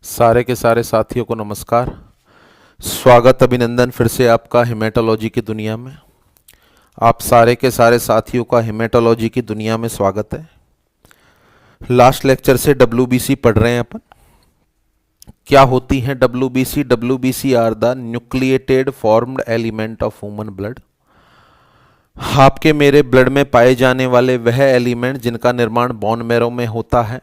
सारे के सारे साथियों को नमस्कार। स्वागत अभिनंदन फिर से आपका हेमेटोलॉजी की दुनिया में। आप सारे के सारे साथियों का हेमेटोलॉजी की दुनिया में स्वागत है। लास्ट लेक्चर से डब्ल्यूबीसी पढ़ रहे हैं अपन। क्या होती हैं WBC? WBC are the nucleated formed element of human blood. आपके मेरे ब्लड में पाए जाने वाले वह एलिमेंट जिनका निर्माण बोन मैरो में होता है।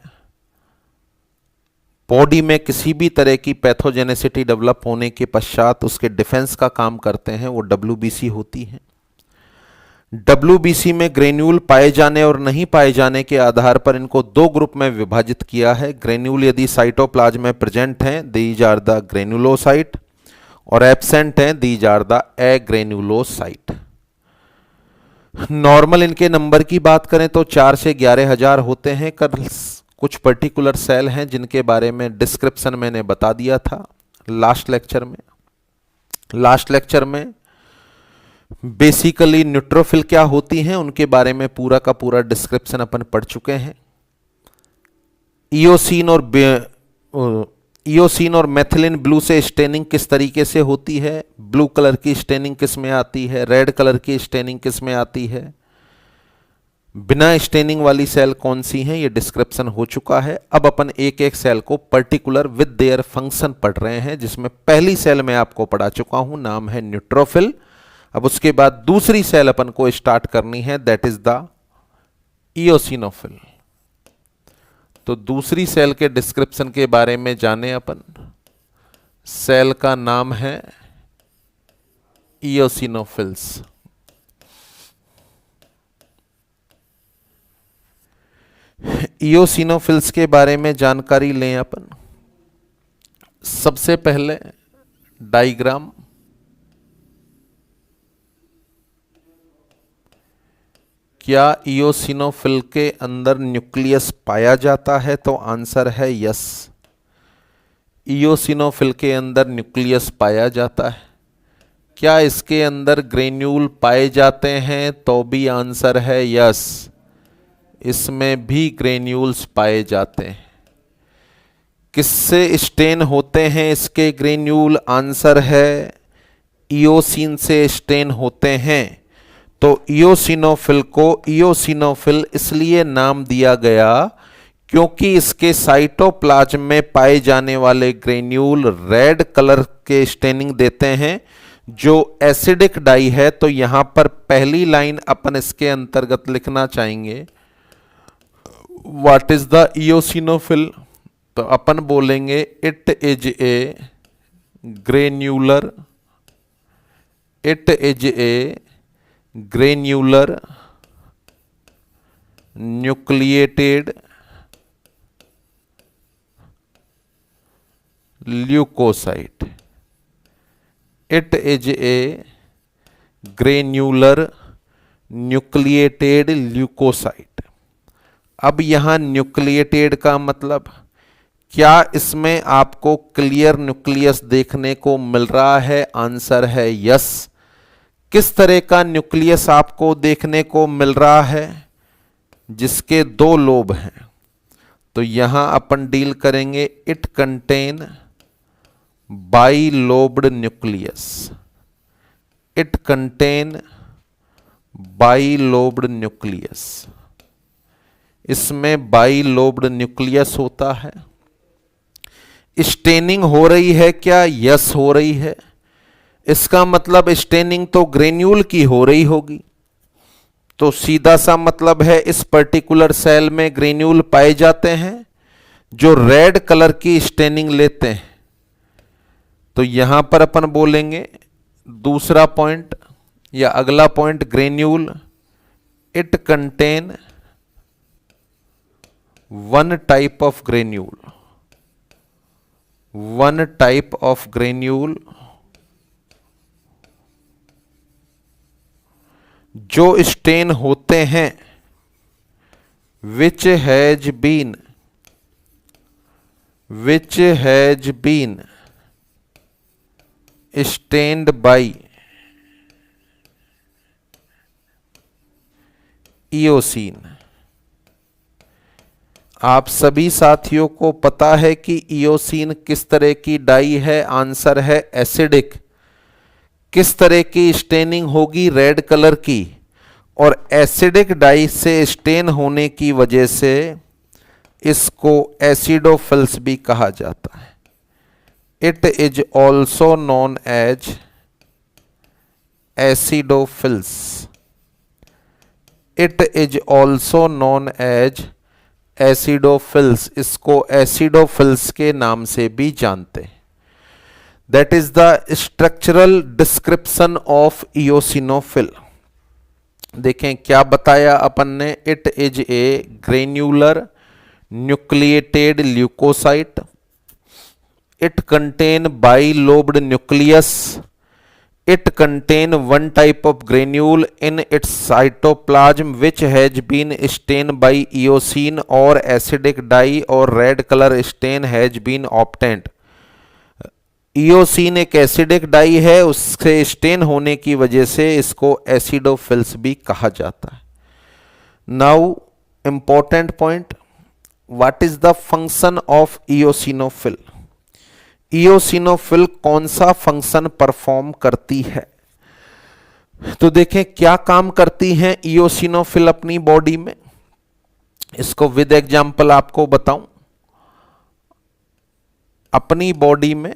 बॉडी में किसी भी तरह की पैथोजेनेसिटी डेवलप होने के पश्चात उसके डिफेंस का काम करते हैं, वो डब्ल्यूबीसी होती हैं। डब्ल्यूबीसी में ग्रेन्यूल पाए जाने और नहीं पाए जाने के आधार पर इनको दो ग्रुप में विभाजित किया है। ग्रेन्यूल यदि साइटोप्लाज्म में प्रेजेंट हैं, दीज आर द ग्रेन्युलोसाइट, और एब्सेंट हैं, दीज आर द एग्रेन्युलोसाइट। नॉर्मल इनके नंबर की बात करें तो 4 से 11,000 होते हैं। कुछ पर्टिकुलर सेल हैं जिनके बारे में डिस्क्रिप्शन मैंने बता दिया था लास्ट लेक्चर में बेसिकली न्यूट्रोफिल क्या होती हैं उनके बारे में पूरा का पूरा डिस्क्रिप्शन अपन पढ़ चुके हैं। इयोसिन और मेथिलिन ब्लू से स्टेनिंग किस तरीके से होती है, ब्लू कलर की स्टेनिंग किस में आती है, रेड कलर की स्टेनिंग किस में आती है, बिना स्टेनिंग वाली सेल कौन सी हैं, ये डिस्क्रिप्शन हो चुका है। अब अपन एक एक सेल को पर्टिकुलर विद देयर फंक्शन पढ़ रहे हैं, जिसमें पहली सेल मैं आपको पढ़ा चुका हूं, नाम है न्यूट्रोफिल। अब उसके बाद दूसरी सेल अपन को स्टार्ट करनी है, दैट इज द इयोसिनोफिल। तो दूसरी सेल के डिस्क्रिप्शन के बारे में जाने अपन। सेल का नाम है इयोसिनोफिल्स। इयोसिनोफिल्स के बारे में जानकारी लें अपन। सबसे पहले डायग्राम। क्या इयोसिनोफिल के अंदर न्यूक्लियस पाया जाता है? तो आंसर है यस। इयोसिनोफिल के अंदर न्यूक्लियस पाया जाता है। क्या इसके अंदर ग्रेन्यूल पाए जाते हैं? तो भी आंसर है यस, इसमें भी ग्रेन्यूल्स पाए जाते हैं। किससे स्टेन होते हैं इसके ग्रेन्यूल? आंसर है इयोसिन से स्टेन होते हैं। तो इयोसिनोफिल को इयोसिनोफिल इसलिए नाम दिया गया क्योंकि इसके साइटोप्लाज्म में पाए जाने वाले ग्रेन्यूल रेड कलर के स्टेनिंग देते हैं, जो एसिडिक डाई है। तो यहां पर पहली लाइन अपन इसके अंतर्गत लिखना चाहेंगे, व्हाट इज द इयोसिनोफिल? तो अपन बोलेंगे it is a granular, nucleated leucocyte. It is a granular nucleated leucocyte. अब यहां न्यूक्लिएटेड का मतलब, क्या इसमें आपको क्लियर न्यूक्लियस देखने को मिल रहा है? आंसर है यस। किस तरह का न्यूक्लियस आपको देखने को मिल रहा है? जिसके दो लोब हैं। तो यहां अपन डील करेंगे, it contain bilobed nucleus. It contain bilobed nucleus. इसमें बाइलोब्ड न्यूक्लियस होता है। स्टेनिंग हो रही है क्या? यस हो रही है। इसका मतलब स्टेनिंग तो ग्रेन्यूल की हो रही होगी। तो सीधा सा मतलब है इस पर्टिकुलर सेल में ग्रेन्यूल पाए जाते हैं जो रेड कलर की स्टेनिंग लेते हैं। तो यहां पर अपन बोलेंगे दूसरा पॉइंट या अगला point, granule it contain one type of granule जो स्टेन होते हैं, which has been stained by eosin. आप सभी साथियों को पता है कि इयोसिन किस तरह की डाई है? आंसर है एसिडिक। किस तरह की स्टेनिंग होगी? रेड कलर की। और एसिडिक डाई से स्टेन होने की वजह से इसको एसिडोफिल्स भी कहा जाता है। It is also known as acidophils. It is also known as acidophils. इसको एसिडोफिल्स के नाम से भी जानते हैं। That is the structural description of eosinophil. देखें क्या बताया अपन ने। It is a granular nucleated leucocyte. It contain bilobed nucleus. It contain one type of granule in its cytoplasm which has been stained by eosine or acidic dye or red color stain has been obtained. Eosin एक acidic dye है, उससे stand होने की वजह से इसको acidophils भी कहा जाता है। Now important point, what is the function of eosinophil? Eosinophil कौन सा फंक्शन परफॉर्म करती है? तो देखें क्या काम करती हैं इयोसिनोफिल अपनी बॉडी में। इसको विद एग्जांपल आपको बताऊं। अपनी बॉडी में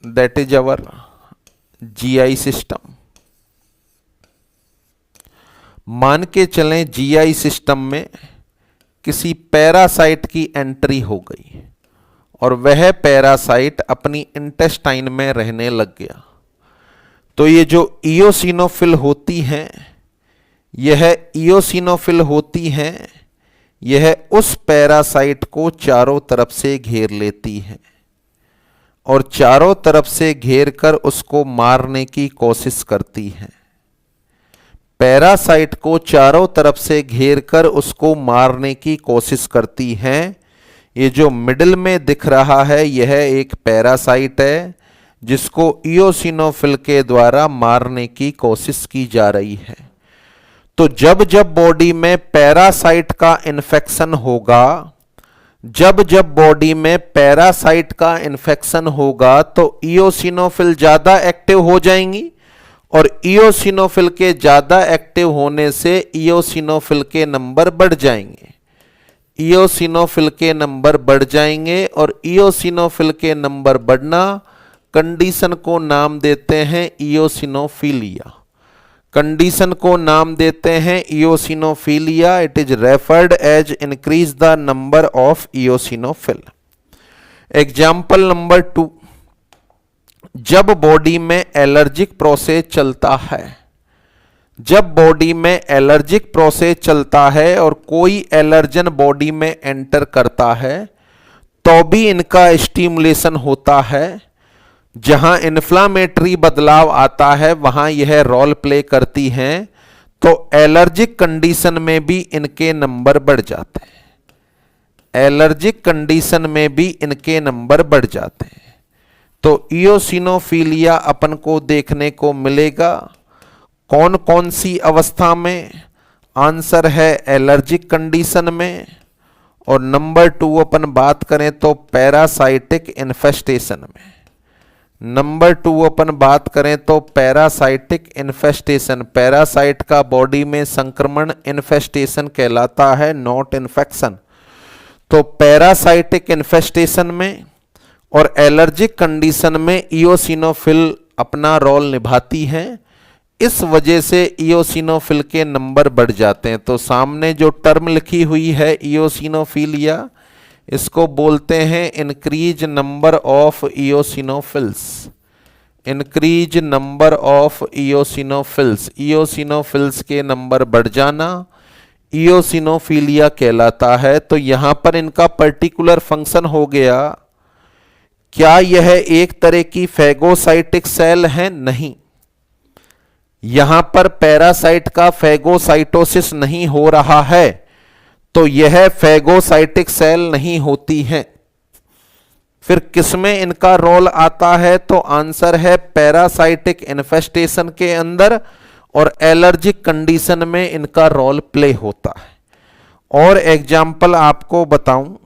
that is our GI system. मान के चलें जीआई सिस्टम में किसी पैरासाइट की एंट्री हो गई और वह पैरासाइट अपनी इंटेस्टाइन में रहने लग गया। तो ये जो इयोसिनोफिल होती हैं, यह इयोसिनोफिल होती हैं, यह उस पैरासाइट को चारों तरफ से घेर लेती हैं और चारों तरफ से घेर कर उसको मारने की कोशिश करती हैं। पैरासाइट को चारों तरफ से घेर कर उसको मारने की कोशिश करती हैं। ये जो मिडिल में दिख रहा है यह एक पैरासाइट है जिसको इयोसिनोफिल के द्वारा मारने की कोशिश की जा रही है। तो जब जब बॉडी में पैरासाइट का इन्फेक्शन होगा, जब जब बॉडी में पैरासाइट का इन्फेक्शन होगा तो इयोसिनोफिल ज्यादा एक्टिव हो जाएंगी और इयोसिनोफिल के ज्यादा एक्टिव होने से इयोसिनोफिल के नंबर बढ़ जाएंगे। इयोसिनोफिल के नंबर बढ़ जाएंगे और इयोसिनोफिल के नंबर बढ़ना कंडीशन को नाम देते हैं इयोसिनोफिलिया। कंडीशन को नाम देते हैं eosinophilia. It is referred as increase the number of eosinophil. Example number 2, जब बॉडी में एलर्जिक प्रोसेस चलता है, जब बॉडी में एलर्जिक प्रोसेस चलता है और कोई एलर्जन बॉडी में एंटर करता है तो भी इनका स्टिमुलेशन होता है। जहां इन्फ्लामेटरी बदलाव आता है वहां यह रोल प्ले करती हैं, तो एलर्जिक कंडीशन में भी इनके नंबर बढ़ जाते हैं। एलर्जिक कंडीशन में भी इनके नंबर बढ़ जाते हैं। तो इयोसिनोफिलिया अपन को देखने को मिलेगा कौन कौन सी अवस्था में? आंसर है एलर्जिक कंडीशन में। और नंबर 2 अपन बात करें तो पैरासाइटिक इन्फेस्टेशन में। नंबर 2 अपन बात करें तो पैरासाइटिक इन्फेस्टेशन, पैरासाइट का बॉडी में संक्रमण इन्फेस्टेशन कहलाता है, नॉट इन्फेक्शन। तो पैरासाइटिक इन्फेस्टेशन में और एलर्जिक कंडीशन में इयोसिनोफिल अपना रोल निभाती हैं। इस वजह से इयोसिनोफिल के नंबर बढ़ जाते हैं। तो सामने जो टर्म लिखी हुई है इयोसिनोफिलिया, इसको बोलते हैं increase number of eosinophils. Increase number of eosinophils, eosinophils के नंबर बढ़ जाना इयोसिनोफिलिया कहलाता है। तो यहां पर इनका पर्टिकुलर फंक्शन हो गया। क्या यह एक तरह की फैगोसाइटिक सेल है? नहीं, यहां पर पैरासाइट का फैगोसाइटोसिस नहीं हो रहा है, तो यह फैगोसाइटिक सेल नहीं होती है। फिर किसमें इनका रोल आता है? तो आंसर है पैरासाइटिक इन्फेस्टेशन के अंदर और एलर्जिक कंडीशन में इनका रोल प्ले होता है। और एग्जाम्पल आपको बताऊं,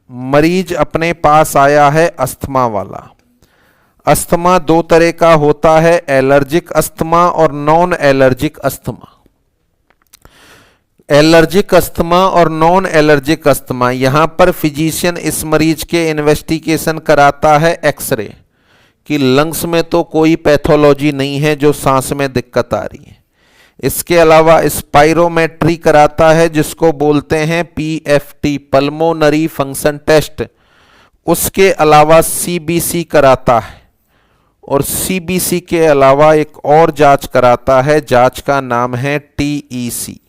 मरीज अपने पास आया है अस्थमा वाला। अस्थमा दो तरह का होता है, एलर्जिक अस्थमा और non allergic asthma. Allergic asthma और नॉन एलर्जिक अस्थमा, यहां पर फिजिशियन इस मरीज के इन्वेस्टिगेशन कराता है एक्सरे कि लंग्स में तो कोई पैथोलॉजी नहीं है जो सांस में दिक्कत आ रही है। इसके अलावा स्पाइरोमेट्री कराता है जिसको बोलते हैं पीएफटी, पल्मोनरी फंक्शन टेस्ट। उसके अलावा सीबीसी कराता है और सीबीसी के अलावा एक और जांच कराता है, जांच का नाम है टीईसी।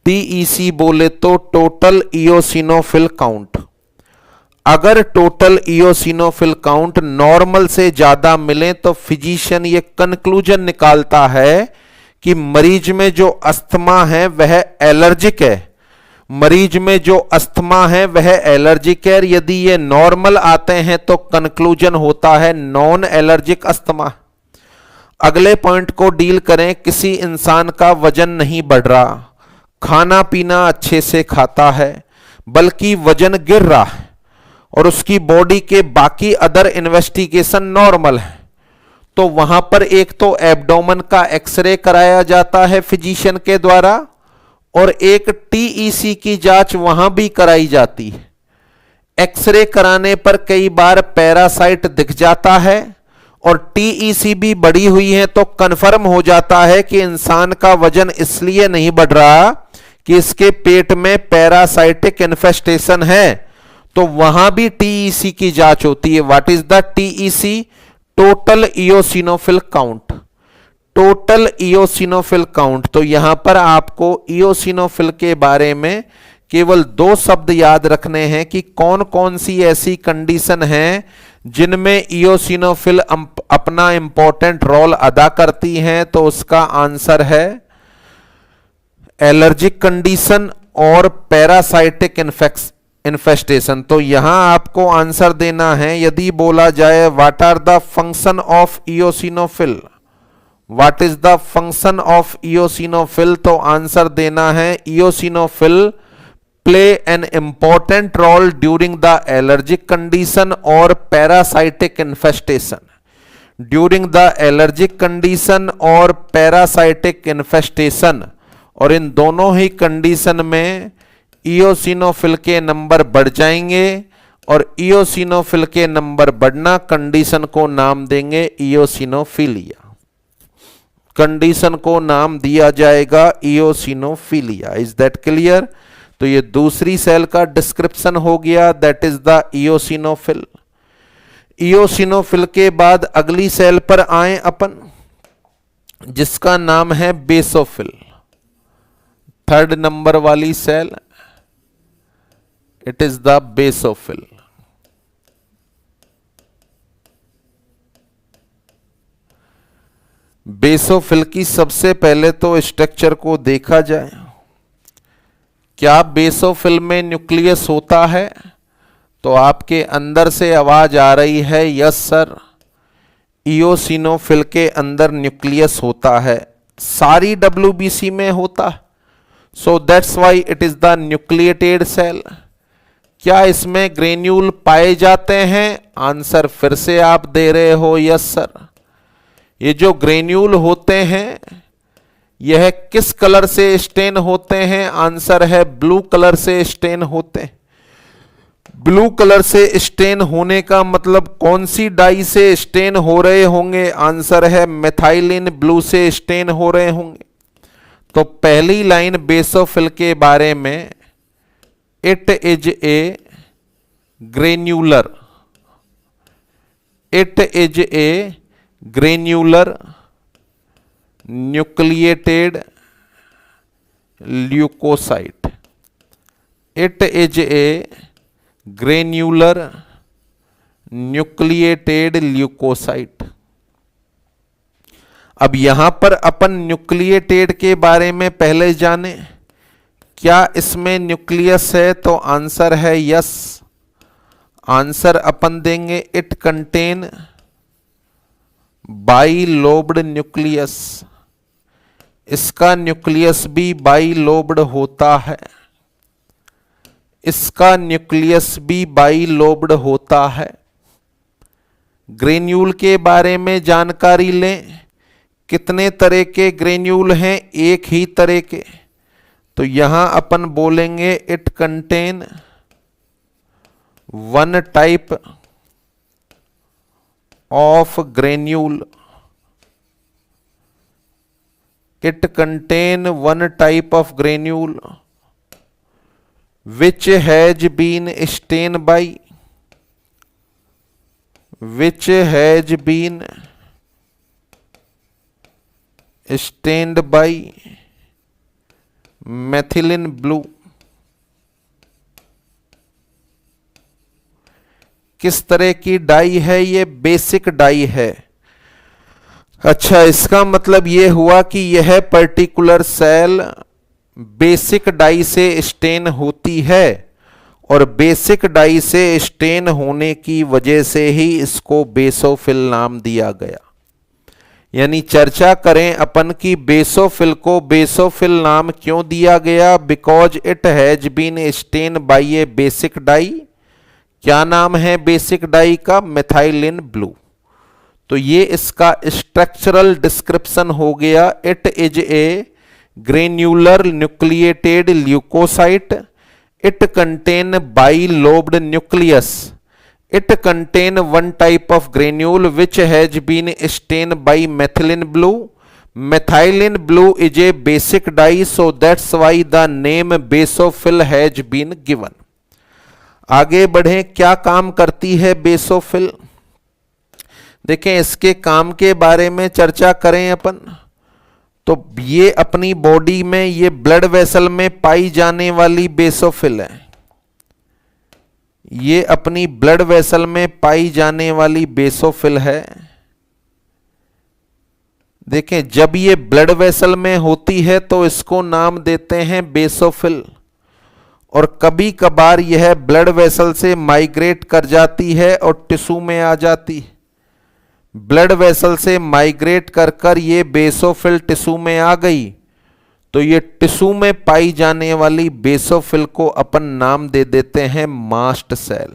टीईसी बोले तो टोटल इओसिनोफिल काउंट। अगर टोटल इओसिनोफिल काउंट नॉर्मल से ज्यादा मिले तो फिजिशियन ये कंक्लूजन निकालता है कि मरीज में जो अस्थमा है वह एलर्जिक है। मरीज में जो अस्थमा है वह एलर्जिक है। यदि ये नॉर्मल आते हैं तो कंक्लूजन होता है नॉन एलर्जिक अस्थमा। अगले पॉइंट को डील करें। किसी इंसान का वजन नहीं बढ़ रहा, खाना पीना अच्छे से खाता है, बल्कि वजन गिर रहा है और उसकी बॉडी के बाकी अदर इन्वेस्टिगेशन नॉर्मल है, तो वहां पर एक तो एब्डोमेन का एक्सरे कराया जाता है फिजिशियन के द्वारा और एक टीईसी की जांच वहां भी कराई जाती है। एक्सरे कराने पर कई बार पैरासाइट दिख जाता है और टीईसी भी बढ़ी हुई है तो कंफर्म हो जाता है कि इंसान का वजन इसलिए नहीं बढ़ रहा कि इसके पेट में पैरासाइटिक इन्फेस्टेशन है, तो वहां भी टीईसी की जांच होती है। What is the TEC? Total eosinophil count. Total eosinophil count. तो यहां पर आपको इओसिनोफिल के बारे में केवल दो शब्द याद रखने हैं कि कौन कौन सी ऐसी कंडीशन है जिनमें इओसिनोफिल अपना इंपॉर्टेंट रोल अदा करती हैं। तो उसका आंसर है एलर्जिक कंडीशन और पैरासाइटिक इन्फेस्टेशन। तो यहां आपको आंसर देना है। यदि बोला जाए what are the function of eosinophil, what is the function of eosinophil, तो आंसर देना है eosinophil play an important role during the allergic condition और parasitic infestation. During the allergic condition और पैरासाइटिक इन्फेस्टेशन, और इन दोनों ही कंडीशन में इओसिनोफिल के नंबर बढ़ जाएंगे और इओसिनोफिल के नंबर बढ़ना कंडीशन को नाम देंगे इओसिनोफिलिया। कंडीशन को नाम दिया जाएगा इओसिनोफिलिया। Is that clear? तो ये दूसरी सेल का डिस्क्रिप्शन हो गया, that is the eosinophil. Eosinophil के बाद अगली सेल पर आए अपन, जिसका नाम है बेसोफिल। थर्ड नंबर वाली cell, it is the basophil. Basophil की सबसे पहले तो स्ट्रक्चर को देखा जाए। क्या बेसोफिल में न्यूक्लियस होता है? तो आपके अंदर से आवाज आ रही है यस सर, इओसिनोफिल के अंदर न्यूक्लियस होता है। सारी डब्ल्यूबीसी में होता है, so that's why it is the nucleated cell. क्या इसमें ग्रेन्यूल पाए जाते हैं? आंसर फिर से आप दे रहे हो यस सर। ये जो ग्रेन्यूल होते हैं यह किस कलर से स्टेन होते हैं? आंसर है ब्लू कलर से स्टेन होते हैं। ब्लू कलर से स्टेन होने का मतलब कौन सी डाई से स्टेन हो रहे होंगे? आंसर है मेथाइलिन ब्लू से स्टेन हो रहे होंगे। तो पहली लाइन बेसोफिल के बारे में, it is a granular, it is a granular nucleated leucocyte. It is a granular nucleated leucocyte. अब यहां पर अपन न्यूक्लिएटेड के बारे में पहले जाने, क्या इसमें न्यूक्लियस है? तो आंसर है यस। आंसर अपन देंगे इट कंटेन बाइलोब्ड न्यूक्लियस। इसका न्यूक्लियस भी बाइलोब्ड होता है, इसका न्यूक्लियस भी बाइलोब्ड होता है। ग्रेन्यूल के बारे में जानकारी लें। कितने तरह के ग्रेन्यूल हैं? एक ही तरह के। तो यहां अपन बोलेंगे it contain one type of granule, it contain one type of granule which has been stained by methylene blue। किस तरह की डाई है? ये बेसिक डाई है। अच्छा, इसका मतलब ये हुआ कि यह पर्टिकुलर सेल बेसिक डाई से स्टेन होती है और बेसिक डाई से स्टेन होने की वजह से ही इसको बेसोफिल नाम दिया गया। यानी चर्चा करें अपन की बेसोफिल को बेसोफिल नाम क्यों दिया गया? Because it has been stain by a basic dye. क्या नाम है बेसिक डाई का? Methylene blue. तो ये इसका स्ट्रक्चरल डिस्क्रिप्शन हो गया। इट इज ए granular nucleated leukocyte, it contain bilobed nucleus, it contain one type of granule which has been stained by methylene blue। methylene blue is a basic dye, so that's why the name basophil has been given। आगे बढ़ें, क्या काम करती है basophil? देखें, इसके काम के बारे में चर्चा करें अपन तो ये अपनी बॉडी में, ये ब्लड वेसल में पाई जाने वाली बेसोफिल है। ये अपनी ब्लड वेसल में पाई जाने वाली बेसोफिल है। देखें, जब ये ब्लड वेसल में होती है तो इसको नाम देते हैं बेसोफिल, और कभी कभार यह ब्लड वेसल से माइग्रेट कर जाती है और टिश्यू में आ जाती है। ब्लड वेसल से माइग्रेट कर कर ये बेसोफिल टिश्यू में आ गई तो ये टिश्यू में पाई जाने वाली बेसोफिल को अपन नाम दे देते हैं mast cell.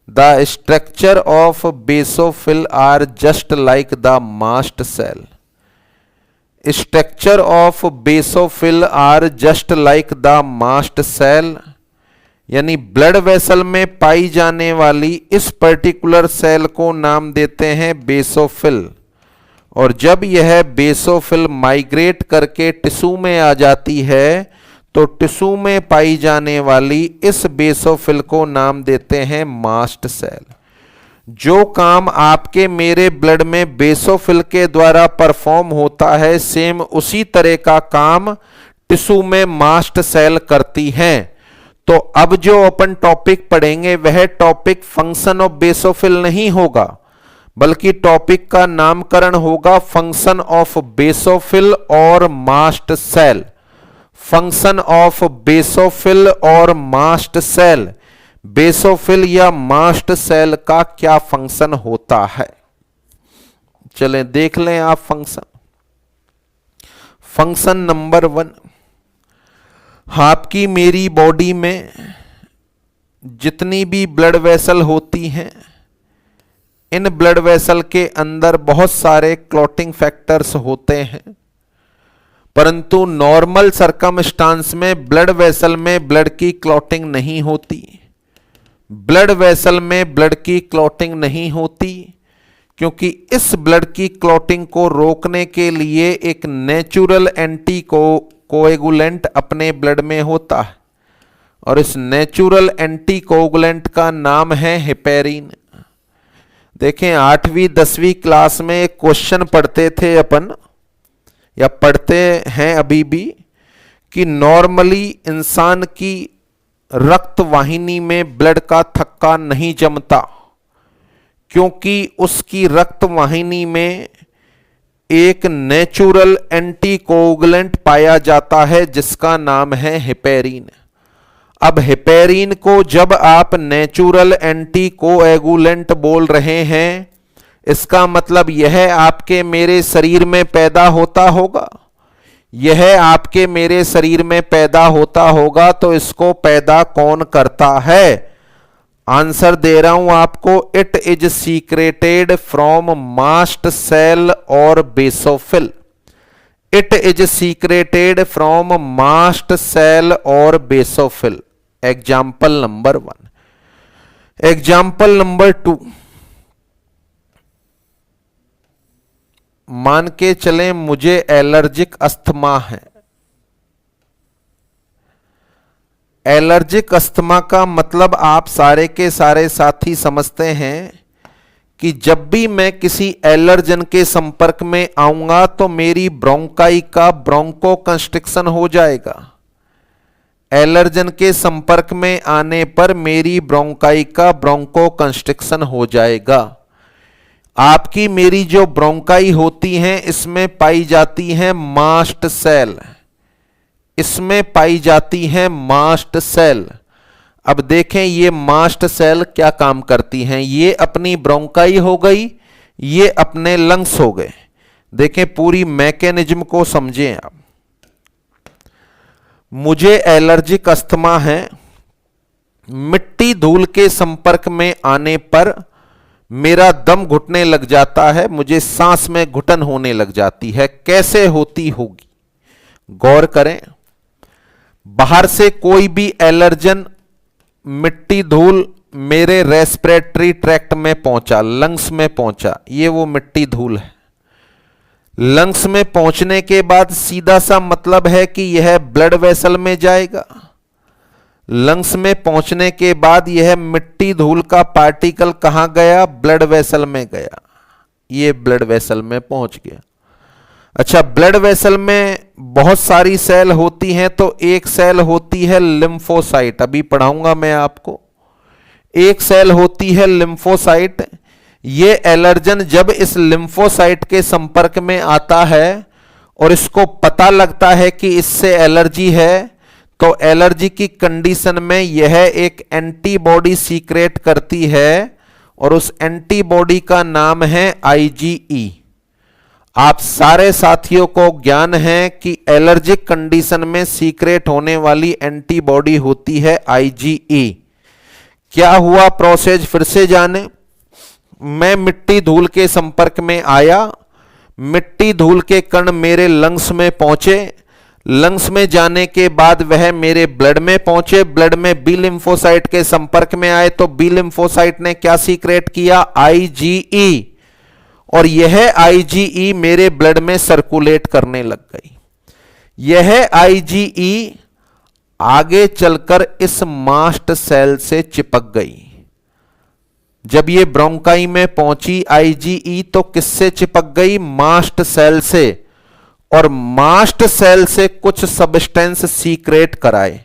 The structure of basophil are just like the mast cell. Structure of basophil are just like the mast cell. यानी ब्लड वेसल में पाई जाने वाली इस पर्टिकुलर सेल को नाम देते हैं बेसोफिल, और जब यह बेसोफिल माइग्रेट करके टिश्यू में आ जाती है तो टिश्यू में पाई जाने वाली इस बेसोफिल को नाम देते हैं मास्ट सेल। जो काम आपके मेरे ब्लड में बेसोफिल के द्वारा परफॉर्म होता है, सेम उसी तरह का काम टिश्यू में मास्ट सेल करती हैं। तो अब जो अपन टॉपिक पढ़ेंगे वह टॉपिक फंक्शन ऑफ बेसोफिल नहीं होगा, बल्कि टॉपिक का नामकरण होगा फंक्शन ऑफ बेसोफिल और mast cell. Function of basophil और मास्ट सेल, बेसोफिल या मास्ट सेल का क्या फंक्शन होता है, चलें देख लें आप फंक्शन। फंक्शन नंबर 1, आपकी मेरी बॉडी में जितनी भी ब्लड वेसल होती हैं, इन ब्लड वेसल के अंदर बहुत सारे क्लॉटिंग फैक्टर्स होते हैं, परंतु नॉर्मल सरकमस्टांस में ब्लड वेसल में ब्लड की क्लॉटिंग नहीं होती। ब्लड वेसल में ब्लड की क्लॉटिंग नहीं होती क्योंकि इस ब्लड की क्लॉटिंग को रोकने के लिए एक नेचुरल एंटी कोएगुलेंट अपने ब्लड में होता है, और इस नेचुरल एंटी कोएगुलेंट का नाम है हेपेरिन। देखें, 8वीं 10वीं क्लास में एक क्वेश्चन पढ़ते थे अपन, या पढ़ते हैं अभी भी, कि नॉर्मली इंसान की रक्त वाहिनी में ब्लड का थक्का नहीं जमता क्योंकि उसकी रक्त वाहिनी में एक नेचुरल एंटीकोगुलेंट पाया जाता है जिसका नाम है हेपेरिन। अब हेपेरिन को जब आप नेचुरल एंटीकोएगुलेंट बोल रहे हैं, इसका मतलब यह आपके मेरे शरीर में पैदा होता होगा, यह आपके मेरे शरीर में पैदा होता होगा, तो इसको पैदा कौन करता है? आंसर दे रहा हूं आपको, it is secreted from mast cell और basophil. It is secreted from mast cell और basophil. Example number 1। Example number 2, मान के चलें मुझे एलर्जिक अस्थमा है। एलर्जिक अस्थमा का मतलब आप सारे के सारे साथी समझते हैं कि जब भी मैं किसी एलर्जन के संपर्क में आऊंगा तो मेरी ब्रोंकाई का ब्रोंको कंस्ट्रिक्शन हो जाएगा। एलर्जन के संपर्क में आने पर मेरी ब्रोंकाई का ब्रोंको कंस्ट्रिक्शन हो जाएगा। आपकी मेरी जो ब्रोंकाई होती हैं इसमें पाई जाती हैं मास्ट सेल, इसमें पाई जाती हैं मास्ट सेल। अब देखें ये मास्ट सेल क्या काम करती हैं। ये अपनी ब्रोंकाई हो गई, ये अपने लंग्स हो गए। देखें पूरी मैकेनिज्म को समझें आप। मुझे एलर्जिक अस्थमा है, मिट्टी धूल के संपर्क में आने पर मेरा दम घुटने लग जाता है, मुझे सांस में घुटन होने लग जाती है। कैसे होती होगी? गौर करें, बाहर से कोई भी एलर्जन मिट्टी धूल मेरे रेस्पिरेटरी ट्रैक्ट में पहुंचा, लंग्स में पहुंचा, ये वो मिट्टी धूल है। लंग्स में पहुंचने के बाद सीधा सा मतलब है कि यह ब्लड वेसल में जाएगा। लंग्स में पहुंचने के बाद यह मिट्टी धूल का पार्टिकल कहां गया? ब्लड वेसल में गया। ये ब्लड वेसल में पहुंच गया। अच्छा, ब्लड वेसल में बहुत सारी सेल होती हैं, तो एक सेल होती है लिम्फोसाइट, अभी पढ़ाऊंगा मैं आपको। एक सेल होती है लिम्फोसाइट। ये एलर्जन जब इस लिम्फोसाइट के संपर्क में आता है और इसको पता लगता है कि इससे एलर्जी है, तो एलर्जी की कंडीशन में यह एक एंटीबॉडी सीक्रेट करती है और उस एंटीबॉडी का नाम है IgE। आप सारे साथियों को ज्ञान है कि एलर्जिक कंडीशन में सीक्रेट होने वाली एंटीबॉडी होती है IgE। क्या हुआ प्रोसेस फिर से जाने। मैं मिट्टी धूल के संपर्क में आया, मिट्टी धूल के कण मेरे लंग्स में पहुंचे, लंग्स में जाने के बाद वह मेरे ब्लड में पहुंचे, ब्लड में बी लिम्फोसाइट के संपर्क में आए, तो बी लिम्फोसाइट ने क्या सीक्रेट किया? IgE। और यह IgE मेरे ब्लड में सर्कुलेट करने लग गई। यह IgE आगे चलकर इस मास्ट सेल से चिपक गई। जब ये ब्रोंकाई में पहुंची IgE तो किससे चिपक गई? मास्ट सेल से। और मास्ट सेल से कुछ सब्सटेंस सीक्रेट कराए,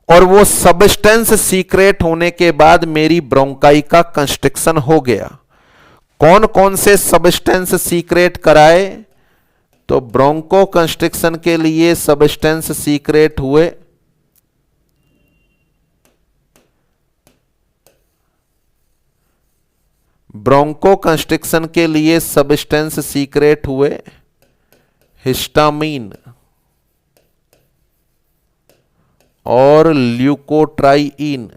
और वो सब्सटेंस सीक्रेट होने के बाद मेरी ब्रोंकाई का कंस्ट्रिक्शन हो गया। कौन कौन से सब्सटेंस सीक्रेट कराए? तो ब्रोंको कंस्ट्रिक्शन के लिए सब्सटेंस सीक्रेट हुए ब्रोंको कंस्ट्रिक्शन के लिए सब्सटेंस सीक्रेट हुए हिस्टामीन और ल्यूकोट्राइइन।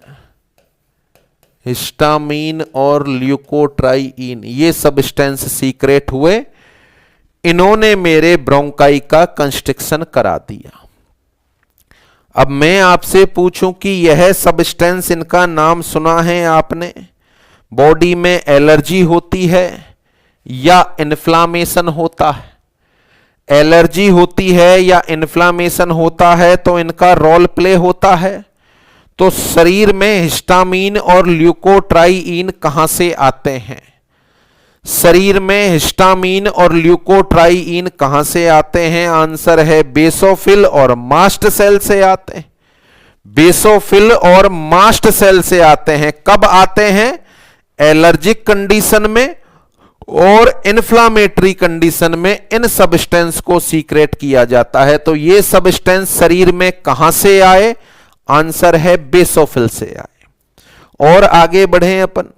हिस्टामीन और ल्यूकोट्राइइन ये सब्सटेंस सीक्रेट हुए, इन्होंने मेरे ब्रोंकाई का कंस्ट्रिक्शन करा दिया। अब मैं आपसे पूछूं कि यह सब्सटेंस, इनका नाम सुना है आपने? बॉडी में एलर्जी होती है या इन्फ्लामेशन होता है? एलर्जी होती है या इन्फ्लामेशन होता है तो इनका रोल प्ले होता है। तो शरीर में हिस्टामीन और ल्यूकोट्राइइन कहां से आते हैं? शरीर में हिस्टामीन और ल्यूकोट्राइइन कहां से आते हैं? आंसर है बेसोफिल और मास्ट सेल से आते हैं। बेसोफिल और मास्ट सेल से आते हैं। कब आते हैं? एलर्जिक कंडीशन में और इन्फ्लामेटरी कंडीशन में इन सब्सटेंस को सीक्रेट किया जाता है। तो ये सब्सटेंस शरीर में कहां से आए? आंसर है बेसोफिल से आए। और आगे बढ़े अपन,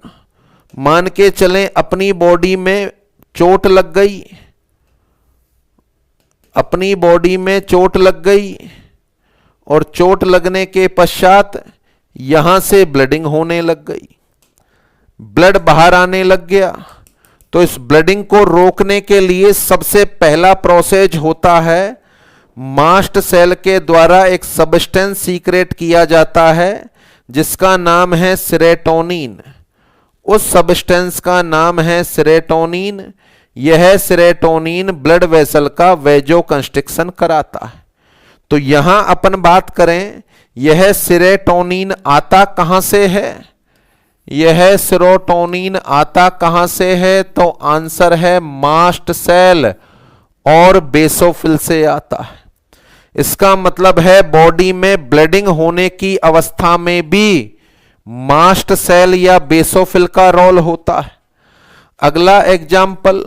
मान के चलें अपनी बॉडी में चोट लग गई, अपनी बॉडी में चोट लग गई और चोट लगने के पश्चात यहां से ब्लडिंग होने लग गई, ब्लड बाहर आने लग गया, तो इस ब्लडिंग को रोकने के लिए सबसे पहला प्रोसेस होता है, मास्ट सेल के द्वारा एक सब्सटेंस सीक्रेट किया जाता है जिसका नाम है सेरोटोनिन। उस सब्सटेंस का नाम है सेरोटोनिन। यह सेरोटोनिन ब्लड वेसल का वेजो कंस्ट्रिक्शन कराता है। तो यहां अपन बात करें, यह सेरोटोनिन आता कहां से है? यह सेरोटोनिन आता कहां से है? तो आंसर है मास्ट सेल और बेसोफिल से आता है। इसका मतलब है बॉडी में ब्लीडिंग होने की अवस्था में भी मास्ट सेल या बेसोफिल का रोल होता है। अगला एग्जाम्पल,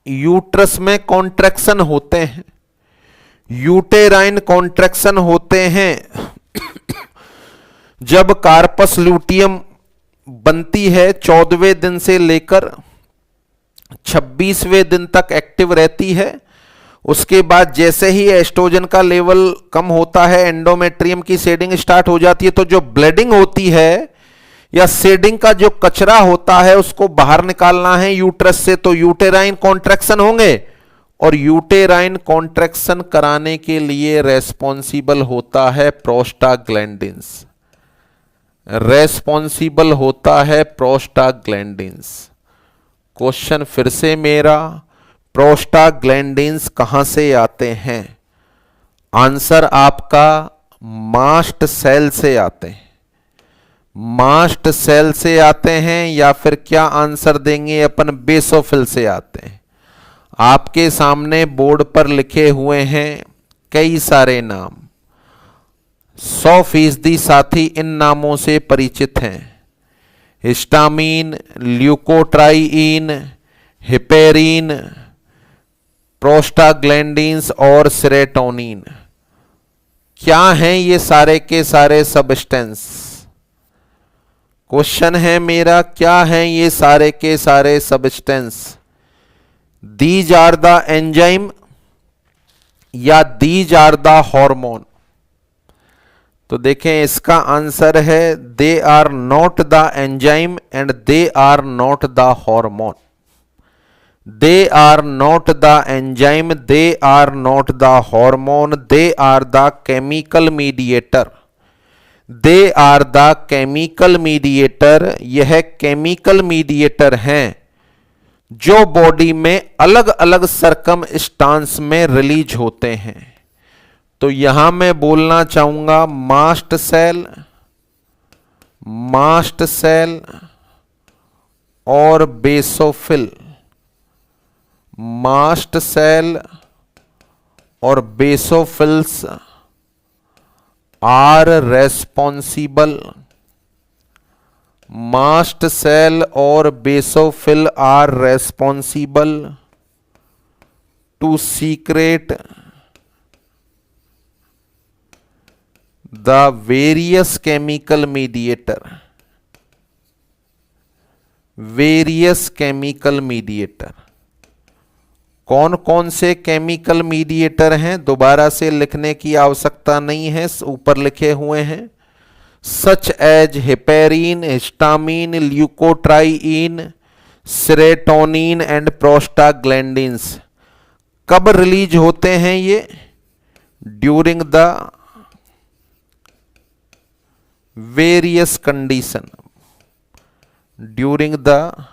यूट्रस में कॉन्ट्रैक्शन होते हैं, यूटेराइन कॉन्ट्रैक्शन होते हैं जब कार्पस ल्यूटियम बनती है 14वें दिन से लेकर 26वें दिन तक एक्टिव रहती है। उसके बाद जैसे ही एस्ट्रोजन का लेवल कम होता है, एंडोमेट्रियम की शेडिंग स्टार्ट हो जाती है, तो जो ब्लीडिंग होती है या शेडिंग का जो कचरा होता है उसको बाहर निकालना है यूट्रस से, तो यूटेराइन कॉन्ट्रैक्शन होंगे और यूटेराइन कॉन्ट्रैक्शन कराने के लिए रेस्पॉन्सिबल होता है प्रोस्टाग्लैंडिन्स, रेस्पॉन्सिबल होता है प्रोस्टाग्लैंडिन्स। क्वेश्चन फिर से मेरा, प्रोस्टाग्लैंडिन्स कहां से आते हैं? आंसर आपका मास्ट सेल से आते हैं, मास्ट सेल से आते हैं, या फिर क्या आंसर देंगे अपन? बेसोफिल से आते हैं। आपके सामने बोर्ड पर लिखे हुए हैं कई सारे नाम, 100% साथी इन नामों से परिचित हैं, हिस्टामीन, ल्यूकोट्राइइन, हिपेरिन, प्रोस्टाग्लैंडिन्स और सेरोटोनिन। क्या हैं ये सारे के सारे सब्सटेंस? क्वेश्चन है मेरा, क्या हैं ये सारे के सारे substance? These are the enzyme या दीज आर द हार्मोन? तो देखें इसका आंसर है they are not the enzyme and they are not the hormone. They are not the enzyme, they are not the hormone, they are the chemical mediator, they are the chemical mediator. यह chemical mediator हैं जो body में अलग अलग circumstance में release होते हैं। तो यहां मैं बोलना चाहूंगा मास्ट सेल, मास्ट सेल और बेसोफिल, मास्ट सेल और basophils are responsible, mast cell और basophil are responsible to secrete the various chemical mediator, various chemical mediator. कौन कौन से केमिकल मीडिएटर हैं दोबारा से लिखने की आवश्यकता नहीं है, ऊपर लिखे हुए हैं, such as heparin, histamine, leukotriene, serotonin and prostaglandins. कब रिलीज होते हैं ये? During the various condition, during the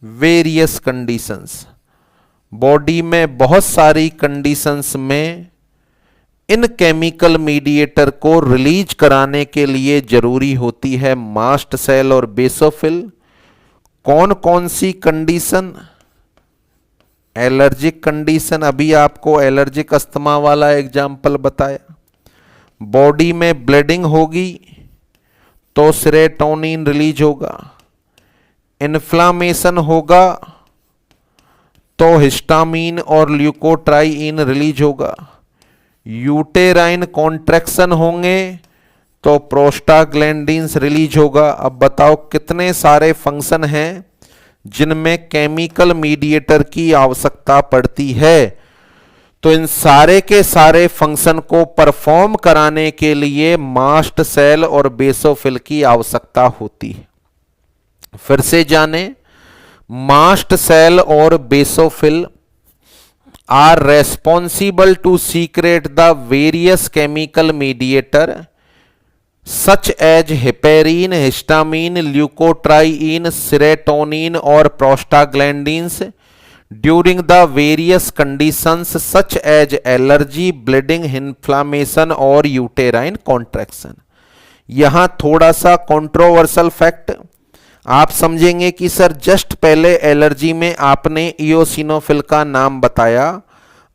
various conditions. Body में बहुत सारी कंडीशंस में इन केमिकल मीडिएटर को रिलीज कराने के लिए जरूरी होती है मास्ट सेल और बेसोफिल। कौन कौन सी कंडीशन? एलर्जिक कंडीशन, अभी आपको एलर्जिक अस्थमा वाला एग्जाम्पल बताया। बॉडी में ब्लीडिंग होगी तो सेरोटोनिन रिलीज होगा, इन्फ्लामेशन होगा तो हिस्टामीन और ल्यूकोट्राइइन रिलीज होगा, यूटेराइन कॉन्ट्रैक्शन होंगे तो प्रोस्टाग्लैंडिन्स रिलीज होगा। अब बताओ कितने सारे फंक्शन हैं जिनमें केमिकल मीडिएटर की आवश्यकता पड़ती है। तो इन सारे के सारे फंक्शन को परफॉर्म कराने के लिए मास्ट सेल और बेसोफिल की आवश्यकता होती है। फिर से जाने, मास्ट सेल और basophil are responsible to secrete the various chemical mediator such as heparin, histamine, leukotriene, serotonin और prostaglandins during the various conditions such as allergy, bleeding, inflammation और यूटेराइन कॉन्ट्रैक्शन। यहां थोड़ा सा कंट्रोवर्शियल फैक्ट आप समझेंगे कि sir just पहले allergy में आपने इयोसिनोफिल का नाम बताया,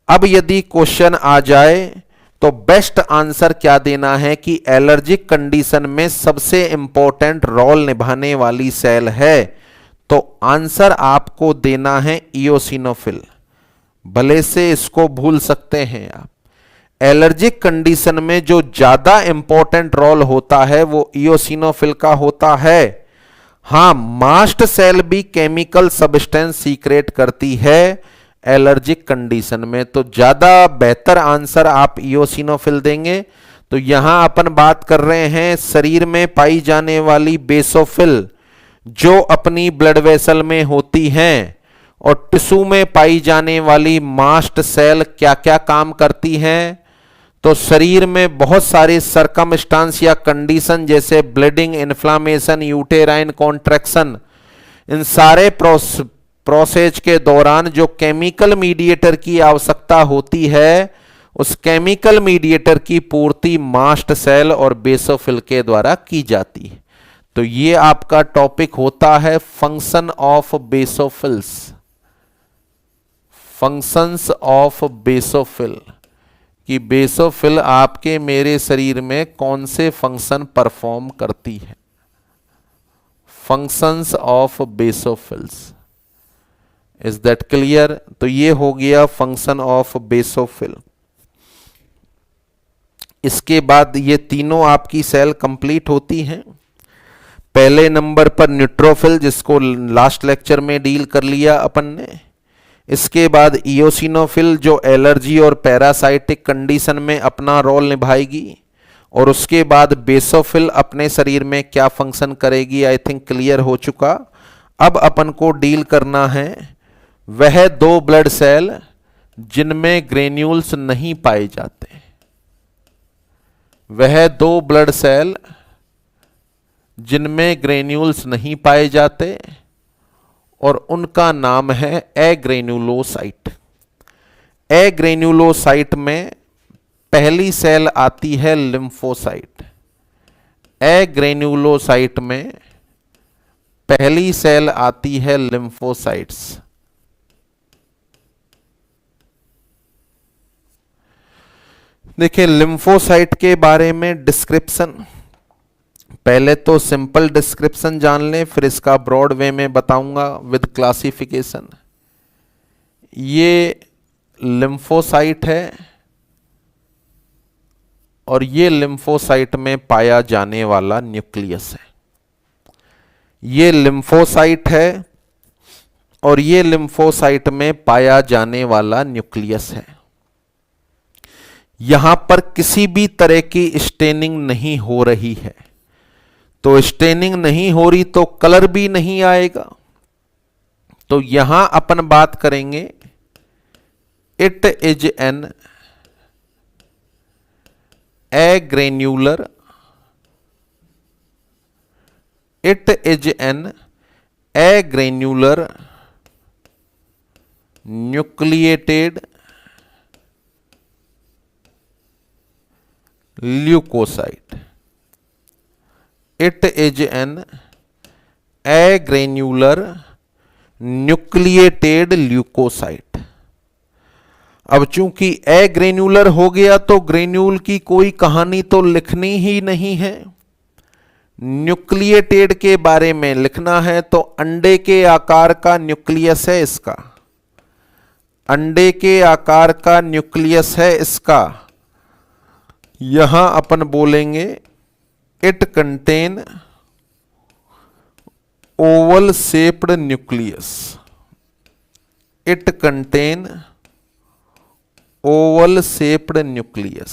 अब यदि क्वेश्चन आ जाए तो बेस्ट आंसर क्या देना है कि एलर्जिक कंडीशन में सबसे इंपॉर्टेंट रोल निभाने वाली सेल है, तो आंसर आपको देना है इयोसिनोफिल। भले से इसको भूल सकते हैं आप, एलर्जिक कंडीशन में जो ज्यादा इंपॉर्टेंट रोल होता है वो इयोसिनोफिल का होता है। हां, मास्ट सेल भी केमिकल सब्सटेंस सीक्रेट करती है एलर्जिक कंडीशन में, तो ज्यादा बेहतर आंसर आप इयोसिनोफिल देंगे। तो यहां अपन बात कर रहे हैं शरीर में पाई जाने वाली बेसोफिल जो अपनी ब्लड वेसल में होती हैं, और टिश्यू में पाई जाने वाली मास्ट सेल क्या क्या काम करती हैं। तो शरीर में बहुत सारे सरकमस्टांस या कंडीशन जैसे ब्लीडिंग, इन्फ्लामेशन, यूटेराइन कॉन्ट्रैक्शन, इन सारे प्रोसेस के दौरान जो केमिकल मीडिएटर की आवश्यकता होती है, उस केमिकल मीडिएटर की पूर्ति मास्ट सेल और बेसोफिल के द्वारा की जाती है। तो ये आपका टॉपिक होता है function of basophils, functions of basophil, कि बेसोफिल आपके मेरे शरीर में कौन से फंक्शन परफॉर्म करती है। Functions of basophils, is that clear? तो ये हो गया फंक्शन ऑफ बेसोफिल। इसके बाद ये तीनों आपकी सेल कंप्लीट होती हैं। पहले नंबर पर न्यूट्रोफिल, जिसको लास्ट लेक्चर में डील कर लिया अपन ने। इसके बाद इयोसिनोफिल जो एलर्जी और पैरासाइटिक कंडीशन में अपना रोल निभाएगी, और उसके बाद बेसोफिल अपने शरीर में क्या फंक्शन करेगी, आई थिंक क्लियर हो चुका। अब अपन को डील करना है वह दो ब्लड सेल जिनमें ग्रेन्यूल्स नहीं पाए जाते, वह दो ब्लड सेल जिनमें ग्रेन्यूल्स नहीं पाए जाते, और उनका नाम है एग्रेन्युलोसाइट। एग्रेन्युलोसाइट में पहली सेल आती है लिम्फोसाइट। एग्रेन्युलोसाइट में पहली सेल आती है लिम्फोसाइट्स। देखिए, लिम्फोसाइट के बारे में डिस्क्रिप्शन, पहले तो सिंपल डिस्क्रिप्शन जान लें, फिर इसका ब्रॉड वे में बताऊंगा विद क्लासिफिकेशन। ये लिम्फोसाइट है, और ये लिम्फोसाइट में पाया जाने वाला न्यूक्लियस है। ये लिम्फोसाइट है, और ये लिम्फोसाइट में पाया जाने वाला न्यूक्लियस है। यहां पर किसी भी तरह की स्टेनिंग नहीं हो रही है, तो स्टेनिंग नहीं हो रही तो कलर भी नहीं आएगा। तो यहां अपन बात करेंगे it is an agranular, it is an agranular nucleated leucocyte. It is an agranular nucleated leucocyte. अब चूंकि एग्रेन्युलर हो गया तो ग्रेन्यूल की कोई कहानी तो लिखनी ही नहीं है। न्यूक्लिएटेड के बारे में लिखना है तो अंडे के आकार का न्यूक्लियस है इसका, अंडे के आकार का न्यूक्लियस है इसका। यहां अपन बोलेंगे it contain Oval shaped nucleus, it contain Oval shaped nucleus,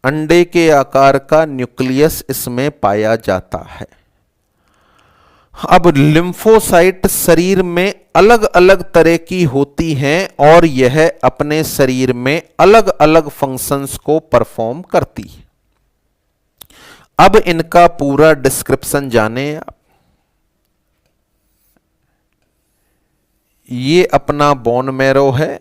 अंडे के आकार का न्यूक्लियस इसमें पाया जाता है। अब लिम्फोसाइट शरीर में अलग अलग तरह की होती हैं और यह अपने शरीर में अलग अलग फंक्शंस को परफॉर्म करती है। अब इनका पूरा डिस्क्रिप्शन जाने आप। ये अपना बोन मैरो है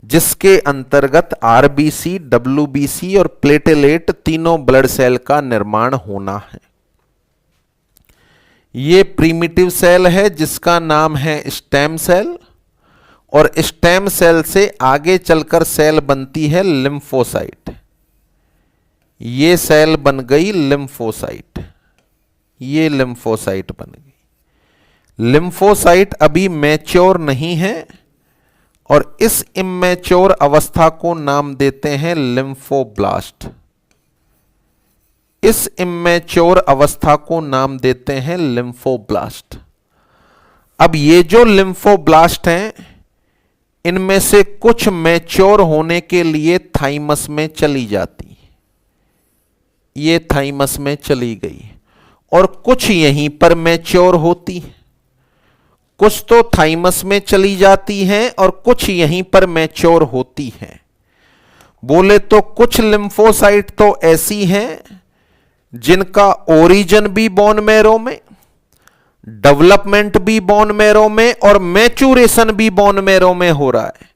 जिसके अंतर्गत आरबीसी, डब्ल्यूबीसी और प्लेटलेट तीनों ब्लड सेल का निर्माण होना है। ये प्रीमिटिव सेल है जिसका नाम है स्टेम सेल, और स्टेम सेल से आगे चलकर सेल बनती है लिम्फोसाइट। ये सेल बन गई लिम्फोसाइट, ये लिम्फोसाइट बन गई। लिम्फोसाइट अभी मैच्योर नहीं है और इस इमैच्योर अवस्था को नाम देते हैं लिम्फोब्लास्ट। इस इमैच्योर अवस्था को नाम देते हैं लिम्फोब्लास्ट। अब ये जो लिम्फोब्लास्ट हैं, इनमें से कुछ मैच्योर होने के लिए थाइमस में चली जाती, ये थाइमस में चली गई, और कुछ यहीं पर मैच्योर होती है। कुछ तो थाइमस में चली जाती हैं और कुछ यहीं पर मैच्योर होती हैं। बोले तो कुछ लिम्फोसाइट तो ऐसी हैं जिनका ओरिजिन भी बोन मैरो में, डेवलपमेंट भी बोन मैरो में और मैच्योरेशन भी बोन मैरो में हो रहा है।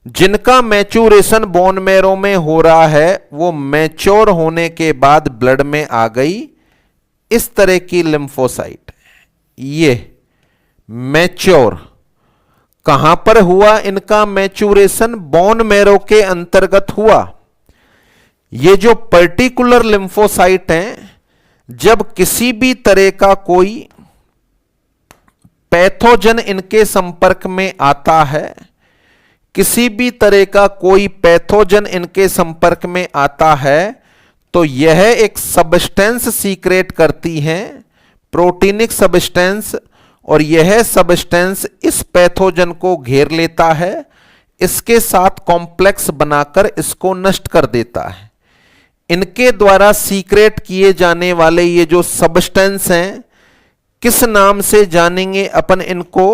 जिनका मैच्योरेशन बोन मैरो में हो रहा है वो मैच्योर होने के बाद ब्लड में आ गई, इस तरह की लिम्फोसाइट। ये मैच्योर कहां पर हुआ? इनका मैच्योरेशन बोन मैरो के अंतर्गत हुआ। ये जो पर्टिकुलर लिम्फोसाइट हैं, जब किसी भी तरह का कोई पैथोजन इनके संपर्क में आता है, किसी भी तरह का कोई पैथोजन इनके संपर्क में आता है, तो यह एक सब्सटेंस सीक्रेट करती हैं, प्रोटीनिक सब्सटेंस, और यह सब्सटेंस इस पैथोजन को घेर लेता है, इसके साथ कॉम्प्लेक्स बनाकर इसको नष्ट कर देता है। इनके द्वारा सीक्रेट किए जाने वाले ये जो सब्सटेंस हैं, किस नाम से जानेंगे अपन इनको?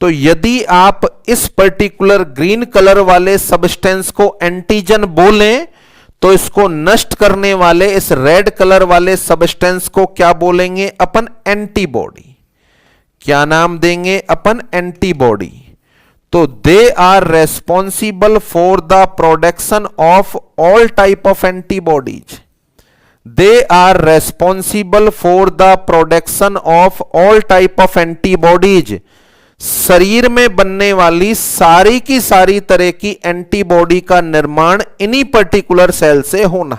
तो यदि आप इस पर्टिकुलर ग्रीन कलर वाले सब्सटेंस को एंटीजन बोलें, तो इसको नष्ट करने वाले इस रेड कलर वाले सब्सटेंस को क्या बोलेंगे अपन? एंटीबॉडी। क्या नाम देंगे अपन? एंटीबॉडी। तो they are responsible for the production of all type of antibodies. They are responsible for the production of all type of antibodies. शरीर में बनने वाली सारी की सारी तरह की एंटीबॉडी का निर्माण इन्हीं पर्टिकुलर सेल से होना।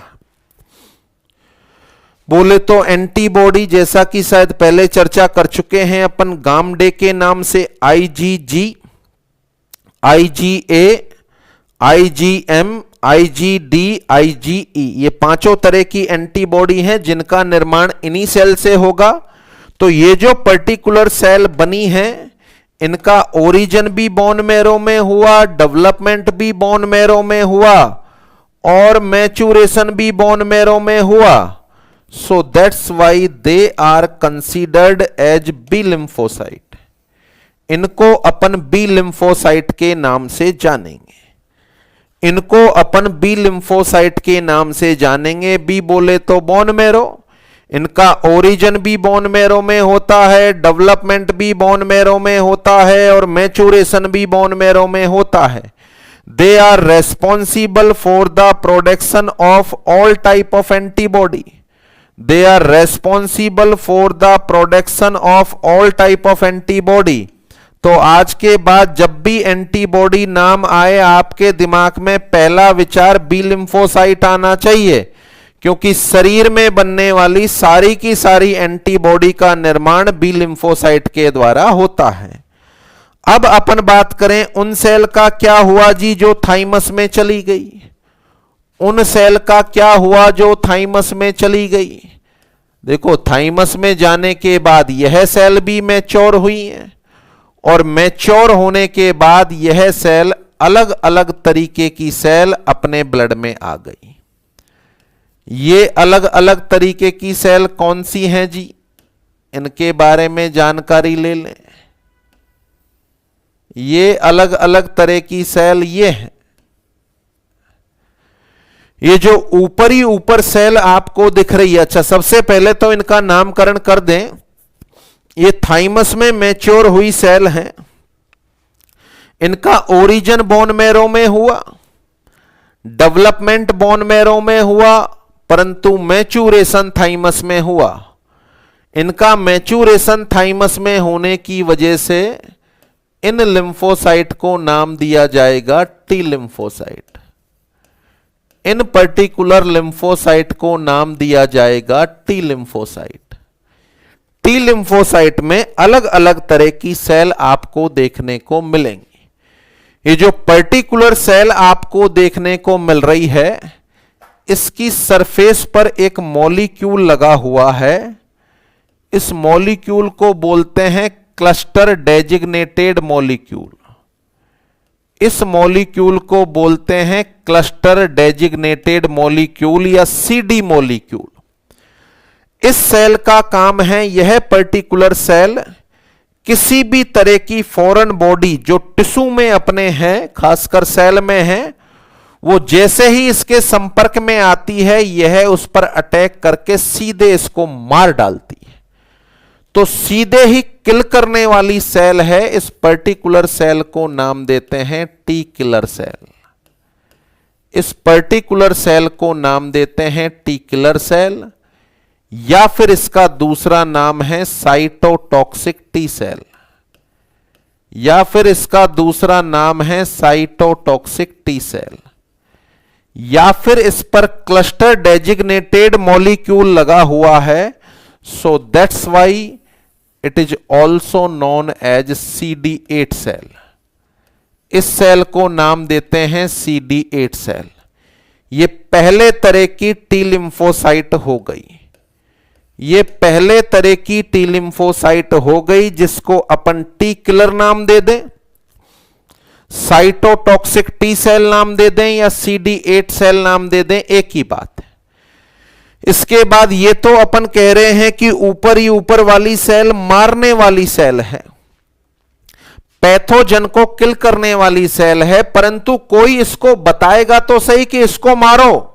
बोले तो एंटीबॉडी, जैसा कि शायद पहले चर्चा कर चुके हैं अपन, गामडे के नाम से IgG, IgA, IgM, IgD, IgE, ये पांचों तरह की एंटीबॉडी हैं जिनका निर्माण इन्हीं सेल से होगा। तो ये जो पर्टिकुलर सेल बनी है, इनका ओरिजिन भी बोन मैरो में हुआ, डेवलपमेंट भी बोन मैरो में हुआ और मैच्योरेशन भी बोन मैरो में हुआ। So that's why they are considered as B lymphocyte. इनको अपन बी लिम्फोसाइट के नाम से जानेंगे। इनको अपन बी लिम्फोसाइट के नाम से जानेंगे। बी बोले तो बोन मैरो, इनका ओरिजिन भी बोन मैरो में होता है, डेवलपमेंट भी बोन मैरो में होता है और मैच्योरेशन भी बोन मैरो में होता है। They are responsible for the production of all type of antibody. They are responsible for the production of all type of antibody. तो आज के बाद जब भी एंटीबॉडी नाम आए, आपके दिमाग में पहला विचार बी लिम्फोसाइट आना चाहिए, क्योंकि शरीर में बनने वाली सारी की सारी एंटीबॉडी का निर्माण बी लिम्फोसाइट के द्वारा होता है। अब अपन बात करें उन सेल का क्या हुआ जी जो थाइमस में चली गई। उन सेल का क्या हुआ जो थाइमस में चली गई। देखो, थाइमस में जाने के बाद यह सेल भी मैच्योर हुई है और मैच्योर होने के बाद यह सेल अलग अलग तरीके की सेल अपने ब्लड में आ गई। ये अलग अलग तरीके की सेल कौन सी हैं जी, इनके बारे में जानकारी ले लें। ये अलग अलग तरह की सेल ये हैं। ये जो ऊपर सेल आपको दिख रही है, अच्छा सबसे पहले तो इनका नामकरण कर दें। ये थाइमस में मैच्योर हुई सेल हैं। इनका ओरिजिन बोन मैरो में हुआ, डेवलपमेंट बोन मैरो में हुआ, परंतु मैच्योरेशन थाइमस में हुआ। इनका मैच्योरेशन थाइमस में होने की वजह से इन लिम्फोसाइट को नाम दिया जाएगा टी लिम्फोसाइट। इन पर्टिकुलर लिम्फोसाइट को नाम दिया जाएगा टी लिम्फोसाइट। टी लिम्फोसाइट में अलग अलग तरह की सेल आपको देखने को मिलेंगी। ये जो पर्टिकुलर सेल आपको देखने को मिल रही है, इसकी सरफेस पर एक मॉलिक्यूल लगा हुआ है। इस मॉलिक्यूल को बोलते हैं क्लस्टर डेजिग्नेटेड मॉलिक्यूल। इस मॉलिक्यूल को बोलते हैं क्लस्टर डेजिग्नेटेड मॉलिक्यूल या सीडी मॉलिक्यूल। इस सेल का काम है, यह पर्टिकुलर सेल किसी भी तरह की फॉरेन बॉडी जो टिश्यू में अपने हैं, खासकर सेल में है, वो जैसे ही इसके संपर्क में आती है, यह उस पर अटैक करके सीधे इसको मार डालती है। तो सीधे ही किल करने वाली सेल है। इस पर्टिकुलर सेल को नाम देते हैं टी किलर सेल। इस पर्टिकुलर सेल को नाम देते हैं टी किलर सेल, या फिर इसका दूसरा नाम है साइटोटॉक्सिक टी सेल, या फिर इसका दूसरा नाम है साइटोटॉक्सिक टी सेल, या फिर इस पर क्लस्टर डेजिग्नेटेड मॉलिक्यूल लगा हुआ है। So that's why it is also known as CD8 cell. इस सेल को नाम देते हैं CD8 सेल। ये पहले तरह की टी लिम्फोसाइट हो गई। ये पहले तरह की टी लिम्फोसाइट हो गई, जिसको अपन टी किलर नाम दे दें, साइटोटॉक्सिक टी सेल नाम दे दें, या CD8 सेल नाम दे दें, एक ही बात है। इसके बाद ये तो अपन कह रहे हैं कि ऊपर ही ऊपर वाली सेल मारने वाली सेल है, पैथोजन को किल करने वाली सेल है, परंतु कोई इसको बताएगा तो सही कि इसको मारो,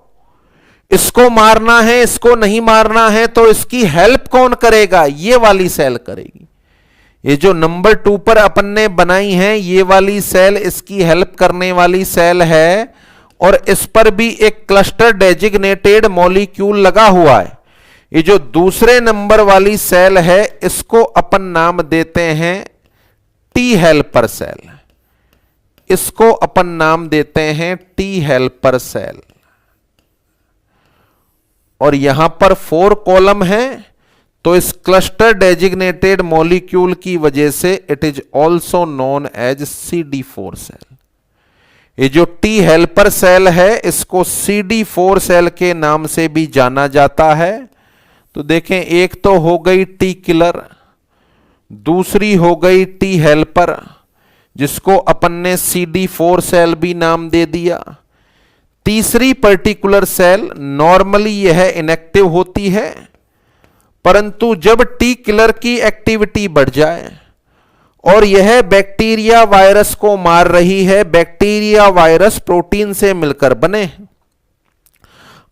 इसको मारना है, इसको नहीं मारना है, तो इसकी हेल्प कौन करेगा? ये वाली सेल करेगी। ये जो नंबर 2 पर अपन ने बनाई है, ये वाली सेल इसकी हेल्प करने वाली सेल है, और इस पर भी एक क्लस्टर डेजिग्नेटेड मॉलिक्यूल लगा हुआ है। ये जो दूसरे नंबर वाली सेल है, इसको अपन नाम देते हैं टी हेल्पर सेल। इसको अपन नाम देते हैं टी हेल्पर सेल। और यहां पर 4 कॉलम है, तो इस क्लस्टर डेजिग्नेटेड मॉलिक्यूल की वजह से it is also known as CD4 cell. ये जो टी हेल्पर सेल है, इसको CD4 सेल के नाम से भी जाना जाता है। तो देखें, एक तो हो गई टी किलर, दूसरी हो गई टी हेल्पर, जिसको अपन ने CD4 सेल भी नाम दे दिया। तीसरी पर्टिकुलर सेल नॉर्मली यह इनएक्टिव होती है, परंतु जब टी किलर की एक्टिविटी बढ़ जाए और यह बैक्टीरिया वायरस को मार रही है, बैक्टीरिया वायरस प्रोटीन से मिलकर बने,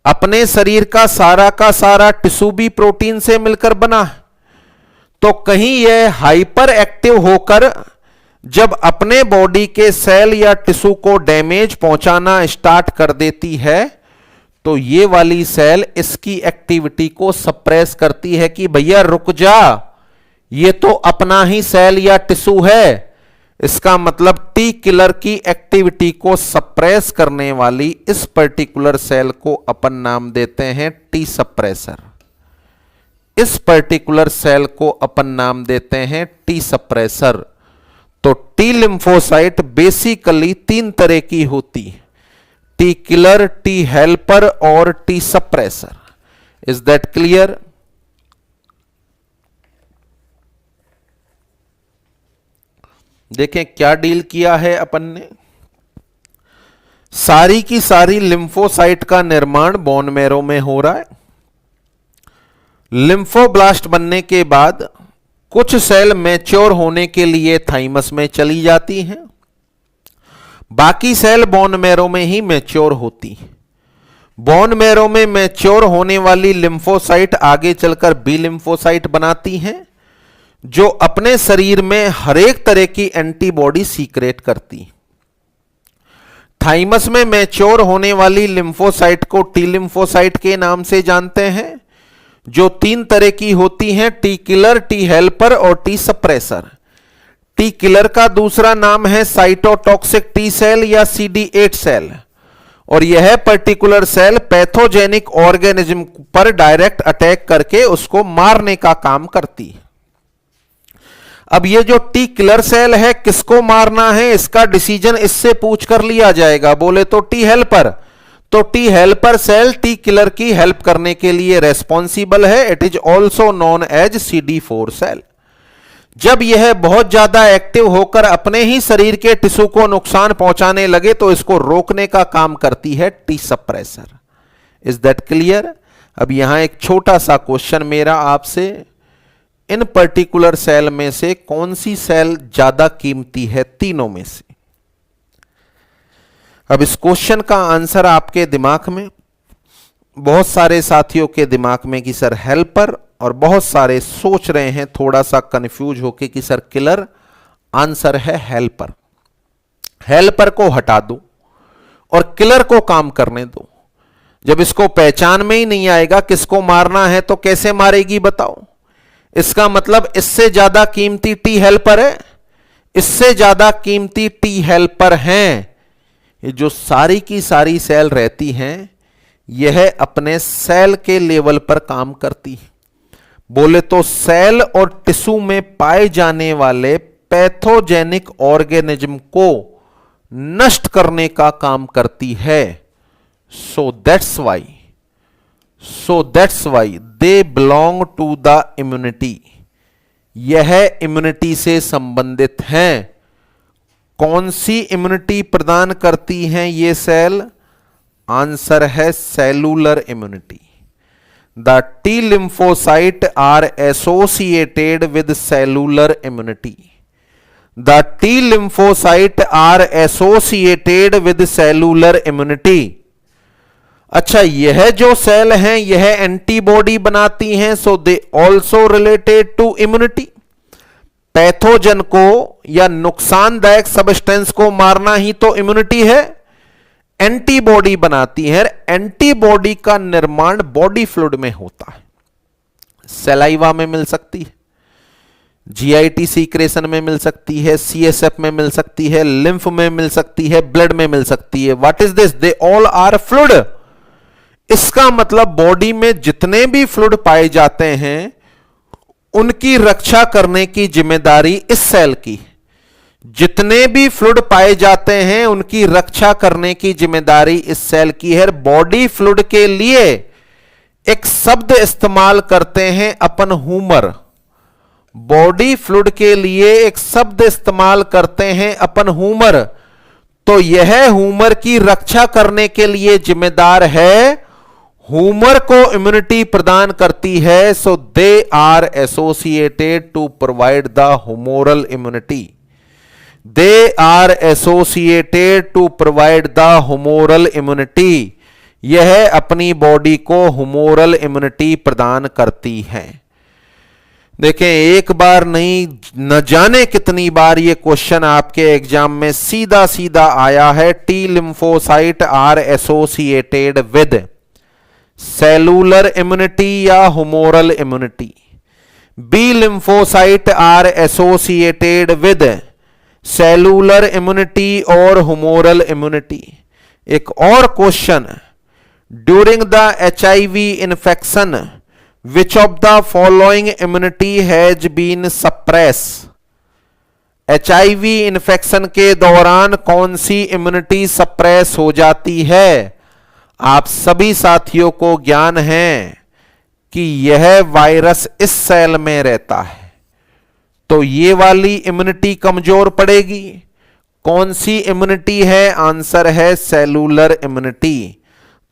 अपने शरीर का सारा टिश्यू भी प्रोटीन से मिलकर बना है, तो कहीं यह हाइपर एक्टिव होकर जब अपने बॉडी के सेल या टिश्यू को डैमेज पहुंचाना स्टार्ट कर देती है, तो ये वाली सेल इसकी एक्टिविटी को सप्रेस करती है कि भैया रुक जा, ये तो अपना ही सेल या टिश्यू है। इसका मतलब टी किलर की एक्टिविटी को सप्रेस करने वाली इस पर्टिकुलर सेल को अपन नाम देते हैं टी सप्रेसर। इस पर्टिकुलर सेल को अपन नाम देते हैं टी सप्रेसर। तो टी लिम्फोसाइट बेसिकली 3 तरह की होती है, टी किलर, टी हेल्पर और T suppressor. Is that clear? देखें क्या डील किया है अपन ने। सारी की सारी लिम्फोसाइट का निर्माण बोन मैरो में हो रहा है। लिम्फोब्लास्ट बनने के बाद कुछ सेल मैच्योर होने के लिए थाइमस में चली जाती हैं, बाकी सेल बोन मैरो में ही मैच्योर होती हैं। बोन मैरो में मैच्योर होने वाली लिम्फोसाइट आगे चलकर बी लिम्फोसाइट बनाती हैं, जो अपने शरीर में हर एक तरह की एंटीबॉडी सीक्रेट करती हैं। थाइमस में मैच्योर होने वाली लिम्फोसाइट को टी लिम्फोसाइट के नाम से जानते हैं, जो 3 तरह की होती हैं, टी किलर, टी हेल्पर और टी सप्रेसर। टी किलर का दूसरा नाम है साइटोटॉक्सिक टी सेल या CD8 सेल, और यह पर्टिकुलर सेल पैथोजेनिक ऑर्गेनिज्म पर डायरेक्ट अटैक करके उसको मारने का काम करती है। अब ये जो टी किलर सेल है, किसको मारना है इसका डिसीजन इससे पूछ कर लिया जाएगा। बोले तो टी हेल्पर, तो T helper cell T killer की हेल्प करने के लिए रेस्पॉन्सिबल है। It is also known as CD4 cell. जब यह बहुत ज्यादा एक्टिव होकर अपने ही शरीर के टिश्यू को नुकसान पहुंचाने लगे तो इसको रोकने का काम करती है T suppressor. Is that clear? अब यहां एक छोटा सा क्वेश्चन मेरा आपसे, इन पर्टिकुलर सेल में से कौन सी सेल ज्यादा कीमती है तीनों में से? अब इस क्वेश्चन का आंसर आपके दिमाग में, बहुत सारे साथियों के दिमाग में कि सर हेल्पर, और बहुत सारे सोच रहे हैं थोड़ा सा कंफ्यूज होके कि सर किलर। आंसर है हेल्पर। हेल्पर को हटा दो और किलर को काम करने दो। जब इसको पहचान में ही नहीं आएगा किसको मारना है तो कैसे मारेगी बताओ? इसका मतलब इससे ज्यादा कीमती टी हेल्पर है, इससे ज्यादा कीमती टी हेल्पर हैं। ये जो सारी की सारी सेल रहती हैं, यह अपने सेल के लेवल पर काम करती है। बोले तो सेल और टिश्यू में पाए जाने वाले पैथोजेनिक ऑर्गेनिज्म को नष्ट करने का काम करती है। So that's why they belong to the immunity. यह इम्यूनिटी से संबंधित हैं। कौन सी इम्यूनिटी प्रदान करती हैं ये सेल? आंसर है cellular immunity. The T lymphocyte are associated with cellular immunity. The T lymphocyte are associated with cellular immunity. अच्छा, यह जो सेल हैं यह एंटीबॉडी बनाती हैं, so they also related to immunity. Pathogen को या नुकसानदायक सब्सटेंस को मारना ही तो इम्यूनिटी है। एंटीबॉडी बनाती है। एंटीबॉडी का निर्माण बॉडी फ्लूइड में होता है। सलाइवा में मिल सकती है, जीआईटी सीक्रेशन में मिल सकती है, सीएसएफ में मिल सकती है, लिम्फ में मिल सकती है, ब्लड में मिल सकती है। What is this? They all are fluid. इसका मतलब बॉडी में जितने भी फ्लूइड पाए जाते हैं उनकी रक्षा करने की जिम्मेदारी इस सेल की। जितने भी फ्लूइड पाए जाते हैं उनकी रक्षा करने की जिम्मेदारी इस सेल की है। बॉडी फ्लूइड के लिए एक शब्द इस्तेमाल करते हैं अपन, ह्यूमर। बॉडी फ्लूइड के लिए एक शब्द इस्तेमाल करते हैं अपन, ह्यूमर। तो यह ह्यूमर की रक्षा करने के लिए जिम्मेदार है। ह्यूमर को इम्यूनिटी प्रदान करती है। So they are associated to provide the humoral immunity. They are associated to provide the humoral immunity. यह अपनी बॉडी को ह्यूमोरल इम्यूनिटी प्रदान करती है। देखें, एक बार नहीं न जाने कितनी बार ये क्वेश्चन आपके एग्जाम में सीधा सीधा आया है। T lymphocyte are associated with cellular immunity या humoral immunity. B lymphocyte are associated with cellular immunity और ह्यूमोरल इम्यूनिटी। एक और question, during the HIV infection which of the following immunity has been suppress. HIV infection के दौरान कौन सी immunity suppress हो जाती है? आप सभी साथियों को ज्ञान है कि यह वायरस इस सेल में रहता है, तो ये वाली इम्यूनिटी कमजोर पड़ेगी। कौन सी इम्यूनिटी है? आंसर है सेलुलर इम्यूनिटी।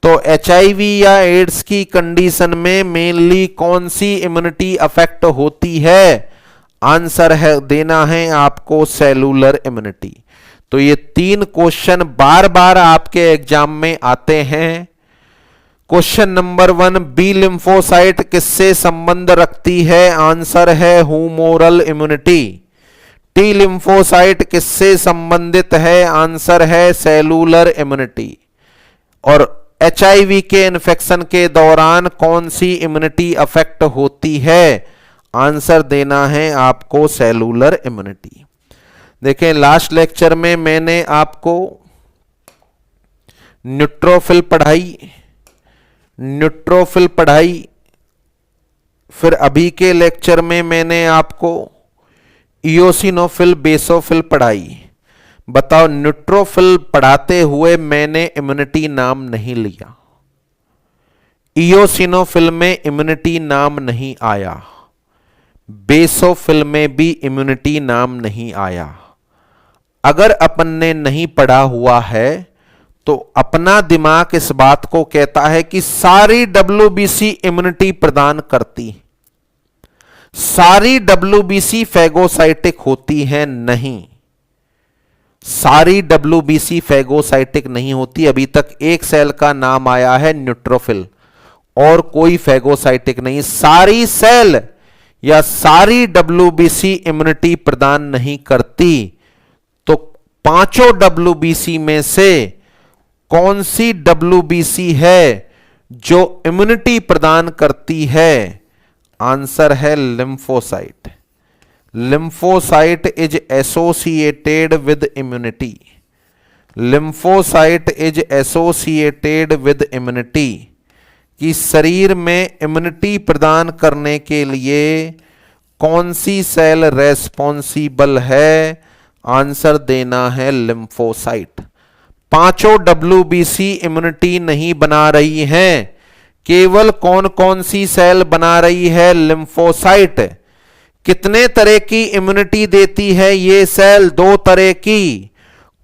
तो HIV या एड्स की कंडीशन में मेनली कौन सी इम्यूनिटी अफेक्ट होती है? आंसर है देना है आपको सेलुलर इम्यूनिटी। तो ये 3 क्वेश्चन बार बार आपके एग्जाम में आते हैं। क्वेश्चन नंबर 1, बी लिम्फोसाइट किससे संबंध रखती है? आंसर है हुमोरल इम्यूनिटी। टी लिम्फोसाइट किससे संबंधित है? आंसर है सेलुलर इम्यूनिटी। और HIV के इन्फेक्शन के दौरान कौन सी इम्यूनिटी अफेक्ट होती है? आंसर देना है आपको सेलुलर इम्यूनिटी। देखें, लास्ट लेक्चर में मैंने आपको न्यूट्रोफिल पढ़ाई, फिर अभी के लेक्चर में मैंने आपको इयोसिनोफिल बेसोफिल पढ़ाई। बताओ, न्यूट्रोफिल पढ़ाते हुए मैंने इम्यूनिटी नाम नहीं लिया, इयोसिनोफिल में इम्यूनिटी नाम नहीं आया, बेसोफिल में भी इम्यूनिटी नाम नहीं आया। अगर अपन ने नहीं पढ़ा हुआ है तो अपना दिमाग इस बात को कहता है कि सारी WBC इम्यूनिटी प्रदान करती, सारी WBC फैगोसाइटिक होती है। नहीं, सारी WBC फैगोसाइटिक नहीं होती। अभी तक एक सेल का नाम आया है न्यूट्रोफिल, और कोई फैगोसाइटिक नहीं। सारी सेल या सारी WBC इम्यूनिटी प्रदान नहीं करती। तो पांचों WBC में से कौन सी WBC है जो इम्यूनिटी प्रदान करती है? आंसर है lymphocyte. Lymphocyte is associated with immunity. Lymphocyte is associated with immunity. कि शरीर में इम्यूनिटी प्रदान करने के लिए कौन सी सेल रेस्पॉन्सिबल है? आंसर देना है लिम्फोसाइट। पांचों WBC इम्यूनिटी नहीं बना रही हैं, केवल कौन कौन सी सेल बना रही है? लिम्फोसाइट। कितने तरह की इम्यूनिटी देती है ये सेल? 2 तरह की।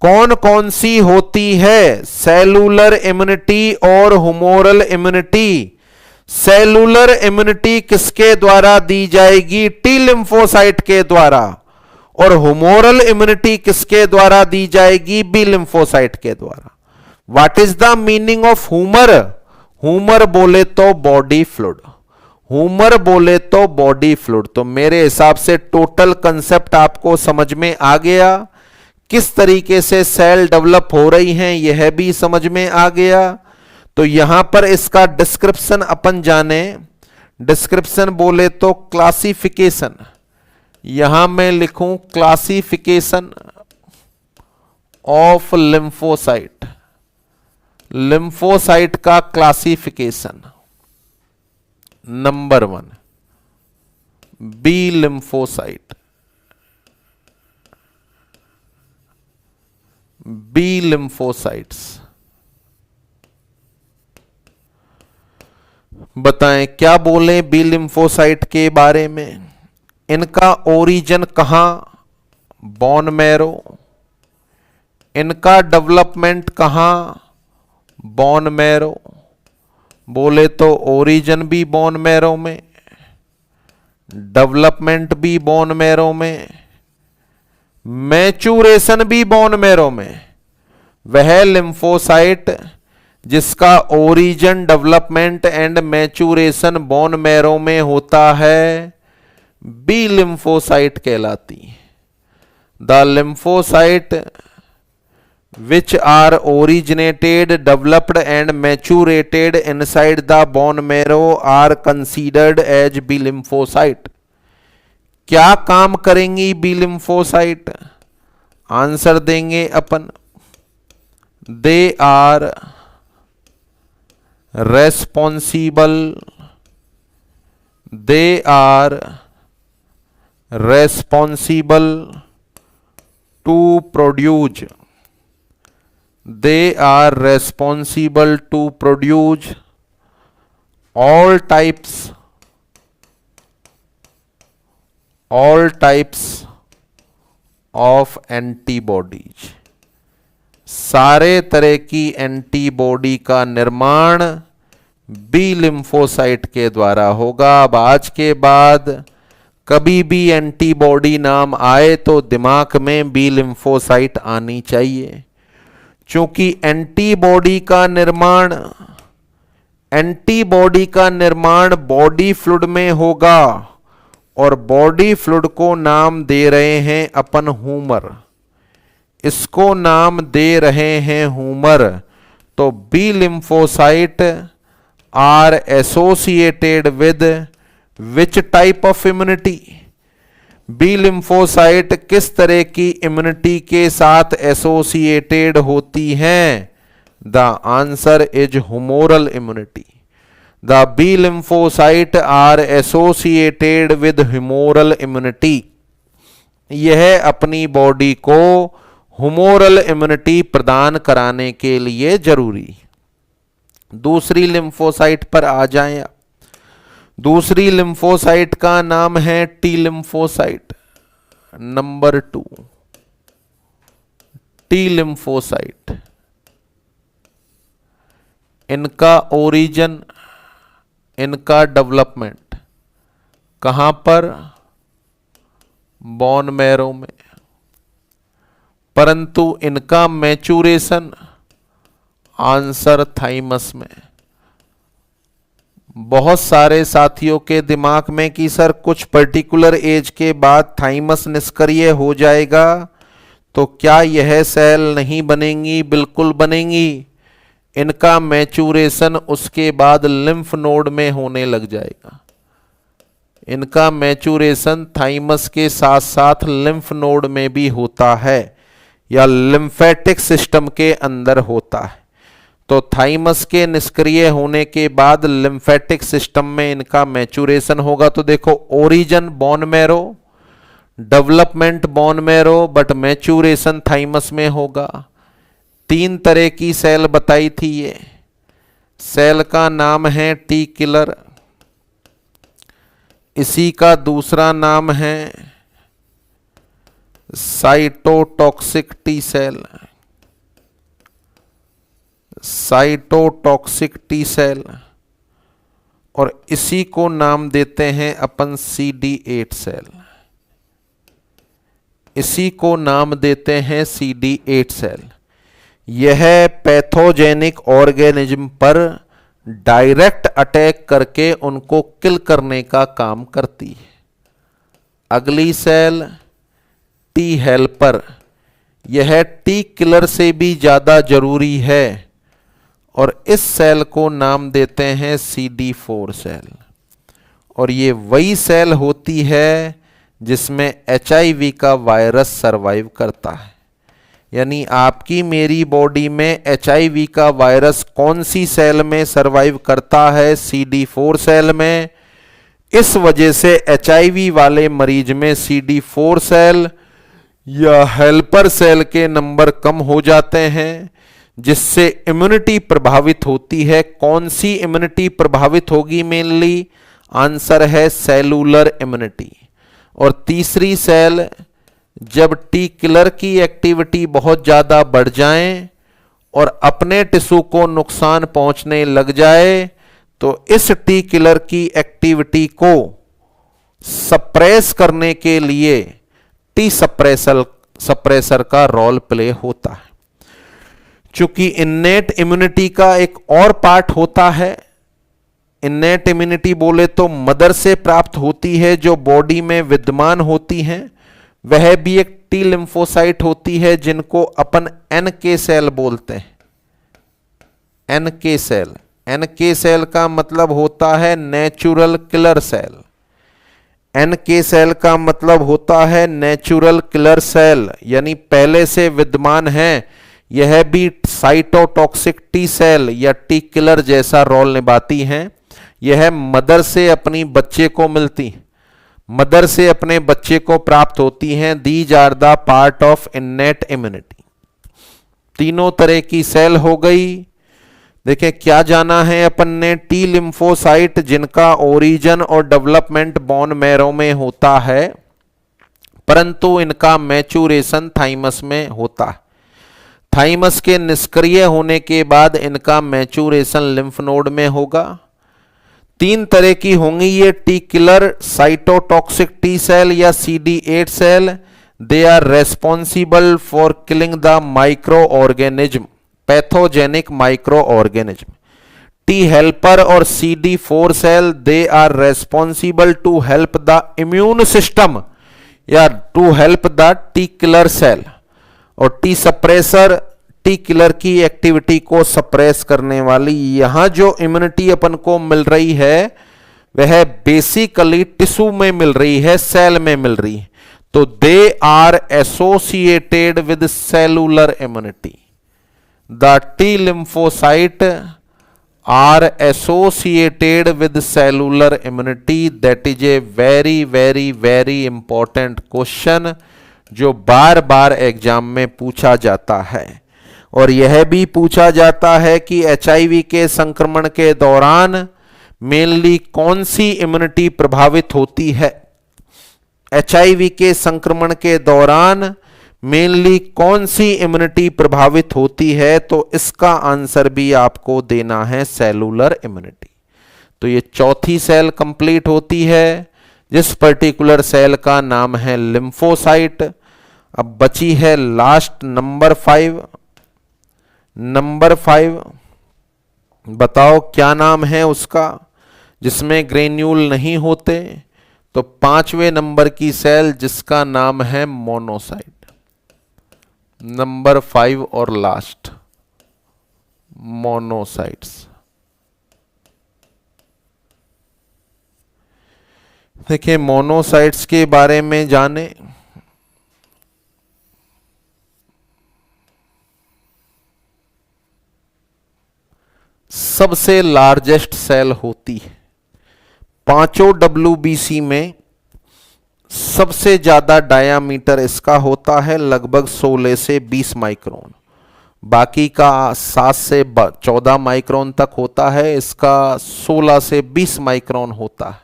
कौन कौन सी होती है? सेलुलर इम्यूनिटी और हुमोरल इम्यूनिटी। सेलुलर इम्यूनिटी किसके द्वारा दी जाएगी? टी लिम्फोसाइट के द्वारा। और हुमोरल इम्यूनिटी किसके द्वारा दी जाएगी? बी लिम्फोसाइट के द्वारा। What is the meaning of humour? Humour बोले तो बॉडी फ्लूइड, हुमर बोले तो बॉडी फ्लूइड। तो मेरे हिसाब से टोटल कंसेप्ट आपको समझ में आ गया। किस तरीके से सेल डेवलप हो रही हैं यह भी समझ में आ गया। तो यहां पर इसका डिस्क्रिप्शन अपन जाने। डिस्क्रिप्शन बोले तो क्लासिफिकेशन, यहां मैं लिखूं क्लासिफिकेशन ऑफ लिम्फोसाइट। लिम्फोसाइट का classification. Number 1, B lymphocyte. B lymphocytes. बताएं क्या बोले बी लिम्फोसाइट के बारे में? इनका ओरिजिन कहां? Bone marrow. इनका डेवलपमेंट कहां? Bone marrow. बोले तो ओरिजिन भी बोन मैरो में, डेवलपमेंट भी बोन मैरो में, मैचुरेशन भी बोन मैरो में। वह लिम्फोसाइट जिसका origin, development and maturation bone marrow में होता है, बी लिम्फोसाइट कहलाती। The lymphocyte which are originated, developed and maturated inside the bone marrow are considered as B lymphocyte। क्या काम करेंगी बी लिम्फोसाइट? आंसर देंगे अपन, they are responsible, they are responsible to produce, they are responsible to produce all types of antibodies। सारे तरह की antibody का निर्माण बी लिम्फोसाइट के द्वारा होगा। अब आज के बाद कभी भी एंटीबॉडी नाम आए तो दिमाग में बी लिम्फोसाइट आनी चाहिए, क्योंकि एंटीबॉडी का निर्माण बॉडी फ्लूइड में होगा और बॉडी फ्लूइड को नाम दे रहे हैं अपन ह्यूमर, इसको नाम दे रहे हैं ह्यूमर। तो B lymphocyte are associated with which type of immunity? B lymphocyte किस तरह की इम्यूनिटी के साथ एसोसिएटेड होती हैं? The answer is humoral immunity. The B lymphocyte are associated with humoral immunity. यह अपनी बॉडी को ह्यूमोरल इम्यूनिटी प्रदान कराने के लिए जरूरी। दूसरी लिम्फोसाइट पर आ जाएं आप। दूसरी लिम्फोसाइट का नाम है T lymphocyte. Number 2 T lymphocyte. इनका ओरिजिन, इनका डेवलपमेंट कहां पर? बोन मैरो में। परंतु इनका मैच्योरेशन आंसर थाइमस में। बहुत सारे साथियों के दिमाग में कि सर कुछ पर्टिकुलर एज के बाद थाइमस निष्क्रिय हो जाएगा तो क्या यह सेल नहीं बनेंगी? बिल्कुल बनेंगी। इनका मैच्योरेशन उसके बाद लिम्फ नोड में होने लग जाएगा। इनका मैच्योरेशन थाइमस के साथ साथ लिम्फ नोड में भी होता है या लिम्फेटिक सिस्टम के अंदर होता है। तो थाइमस के निष्क्रिय होने के बाद लिम्फेटिक सिस्टम में इनका मैच्योरेशन होगा। तो देखो, origin bone marrow, development bone marrow, but maturation thymus में होगा। 3 तरह की सेल बताई थी ये। सेल का नाम है टी किलर, इसी का दूसरा नाम है cytotoxic T cell. Cytotoxic T cell, और इसी को नाम देते हैं अपन CD8 सेल। इसी को नाम देते हैं CD8 सेल। यह पैथोजेनिक ऑर्गेनिज्म पर डायरेक्ट अटैक करके उनको किल करने का काम करती है। अगली सेल टी हेल्पर, यह टी किलर से भी ज्यादा जरूरी है और इस सेल को नाम देते हैं CD4 सेल। और ये वही सेल होती है जिसमें HIV का वायरस सरवाइव करता है। यानी आपकी मेरी बॉडी में HIV का वायरस कौन सी सेल में सरवाइव करता है? CD4 सेल में। इस वजह से HIV वाले मरीज में CD4 सेल या हेल्पर सेल के नंबर कम हो जाते हैं, जिससे इम्यूनिटी प्रभावित होती है। कौन सी इम्यूनिटी प्रभावित होगी? मेनली आंसर है सेलुलर इम्यूनिटी। और तीसरी सेल, जब टी किलर की एक्टिविटी बहुत ज्यादा बढ़ जाए और अपने टिश्यू को नुकसान पहुंचने लग जाए तो इस टी किलर की एक्टिविटी को सप्रेस करने के लिए टी सप्रेसर का रोल प्ले होता है। चूंकि इन्नेट इम्यूनिटी का एक और पार्ट होता है। इन्नेट इम्यूनिटी बोले तो मदर से प्राप्त होती है, जो बॉडी में विद्यमान होती हैं। वह भी एक टी लिम्फोसाइट होती है जिनको अपन NK सेल बोलते हैं। NK सेल, NK सेल का मतलब होता है natural killer cell. NK cell का मतलब होता है नेचुरल किलर सेल, यानी पहले से विद्यमान है। यह भी साइटोटॉक्सिक टी सेल या टी किलर जैसा रोल निभाती हैं। यह मदर से अपनी बच्चे को मिलती, मदर से अपने बच्चे को प्राप्त होती हैं। These are the part of innate immunity. तीनों तरह की सेल हो गई। देखिए क्या जाना है अपन ने? टी लिम्फोसाइट जिनका ओरिजिन और डेवलपमेंट बोन मैरो में होता है, परंतु इनका मैच्योरेशन थाइमस में होता है। थाइमस के निष्क्रिय होने के बाद इनका मैच्योरेशन लिम्फ नोड में होगा। 3 तरह की होंगी ये T killer, cytotoxic T cell या CD8 cell. They are responsible for killing the microorganism, pathogenic microorganism. T helper और CD4 cell, they are responsible to help the immune system या to help the T killer cell. और T suppressor, T killer की activity को suppress करने वाली। यहां जो immunity अपन को मिल रही है वह बेसिकली टिश्यू में मिल रही है, सेल में मिल रही है। तो they are associated with cellular immunity. The T lymphocyte are associated with cellular immunity. That is a very important question जो बार बार एग्जाम में पूछा जाता है। और यह भी पूछा जाता है कि HIV के संक्रमण के दौरान मेनली कौन सी इम्यूनिटी प्रभावित होती है। HIV के संक्रमण के दौरान मेनली कौन सी इम्यूनिटी प्रभावित होती है, तो इसका आंसर भी आपको देना है सेलुलर इम्यूनिटी। तो ये चौथी सेल कंप्लीट होती है जिस पर्टिकुलर सेल का नाम है लिम्फोसाइट। अब बची है लास्ट नंबर 5। नंबर 5 बताओ क्या नाम है उसका, जिसमें ग्रेन्यूल नहीं होते। तो 5वें नंबर की सेल जिसका नाम है मोनोसाइट। नंबर 5 और लास्ट, मोनोसाइट्स। देखिए मोनोसाइट्स के बारे में जाने। सबसे लार्जेस्ट सेल होती है। 5 WBC में सबसे ज्यादा डायामीटर इसका होता है लगभग 16 से 20 माइक्रोन। बाकी का 7 से 14 माइक्रोन तक होता है, इसका 16 से 20 माइक्रोन होता है।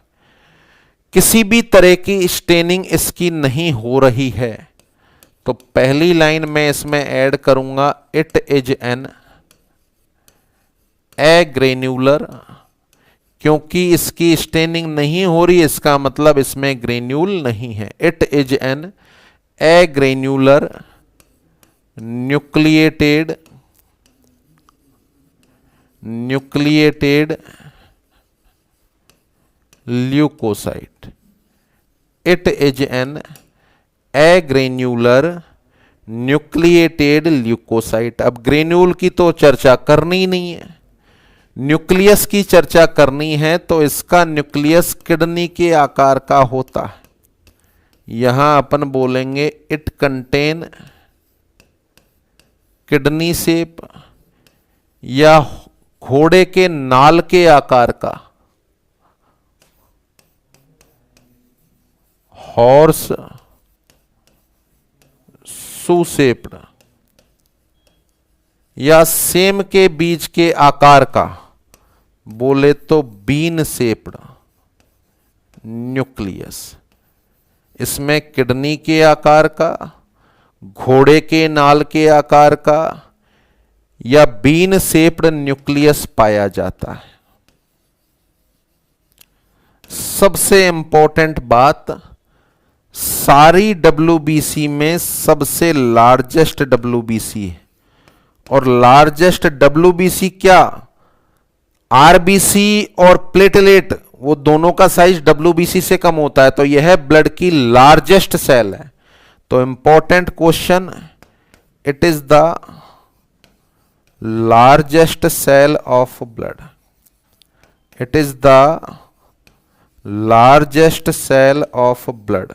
किसी भी तरह की स्टेनिंग इसकी नहीं हो रही है। तो पहली लाइन में इसमें ऐड करूंगा इट इज एन एग्रेन्यूलर, क्योंकि इसकी स्टेनिंग नहीं हो रही, इसका मतलब इसमें ग्रेन्यूल नहीं है। It is an agranular nucleated leucocyte. It is an agranular nucleated leucocyte. अब ग्रेन्यूल की तो चर्चा करनी नहीं है, न्यूक्लियस की चर्चा करनी है। तो इसका न्यूक्लियस किडनी के आकार का होता है। यहां अपन बोलेंगे इट कंटेन किडनी शेप या घोड़े के नाल के आकार का, हॉर्स शू शेप्ड, या सेम के बीज के आकार का बोले तो बीन शेप्ड न्यूक्लियस। इसमें किडनी के आकार का, घोड़े के नाल के आकार का या बीन शेप्ड न्यूक्लियस पाया जाता है। सबसे इंपॉर्टेंट बात, सारी WBC में सबसे लार्जेस्ट WBC है। और लार्जेस्ट WBC क्या, RBC और प्लेटलेट, वो दोनों का साइज WBC से कम होता है। तो यह ब्लड की लार्जेस्ट सेल है। तो important question, it is the largest cell of blood. It is the largest cell of blood.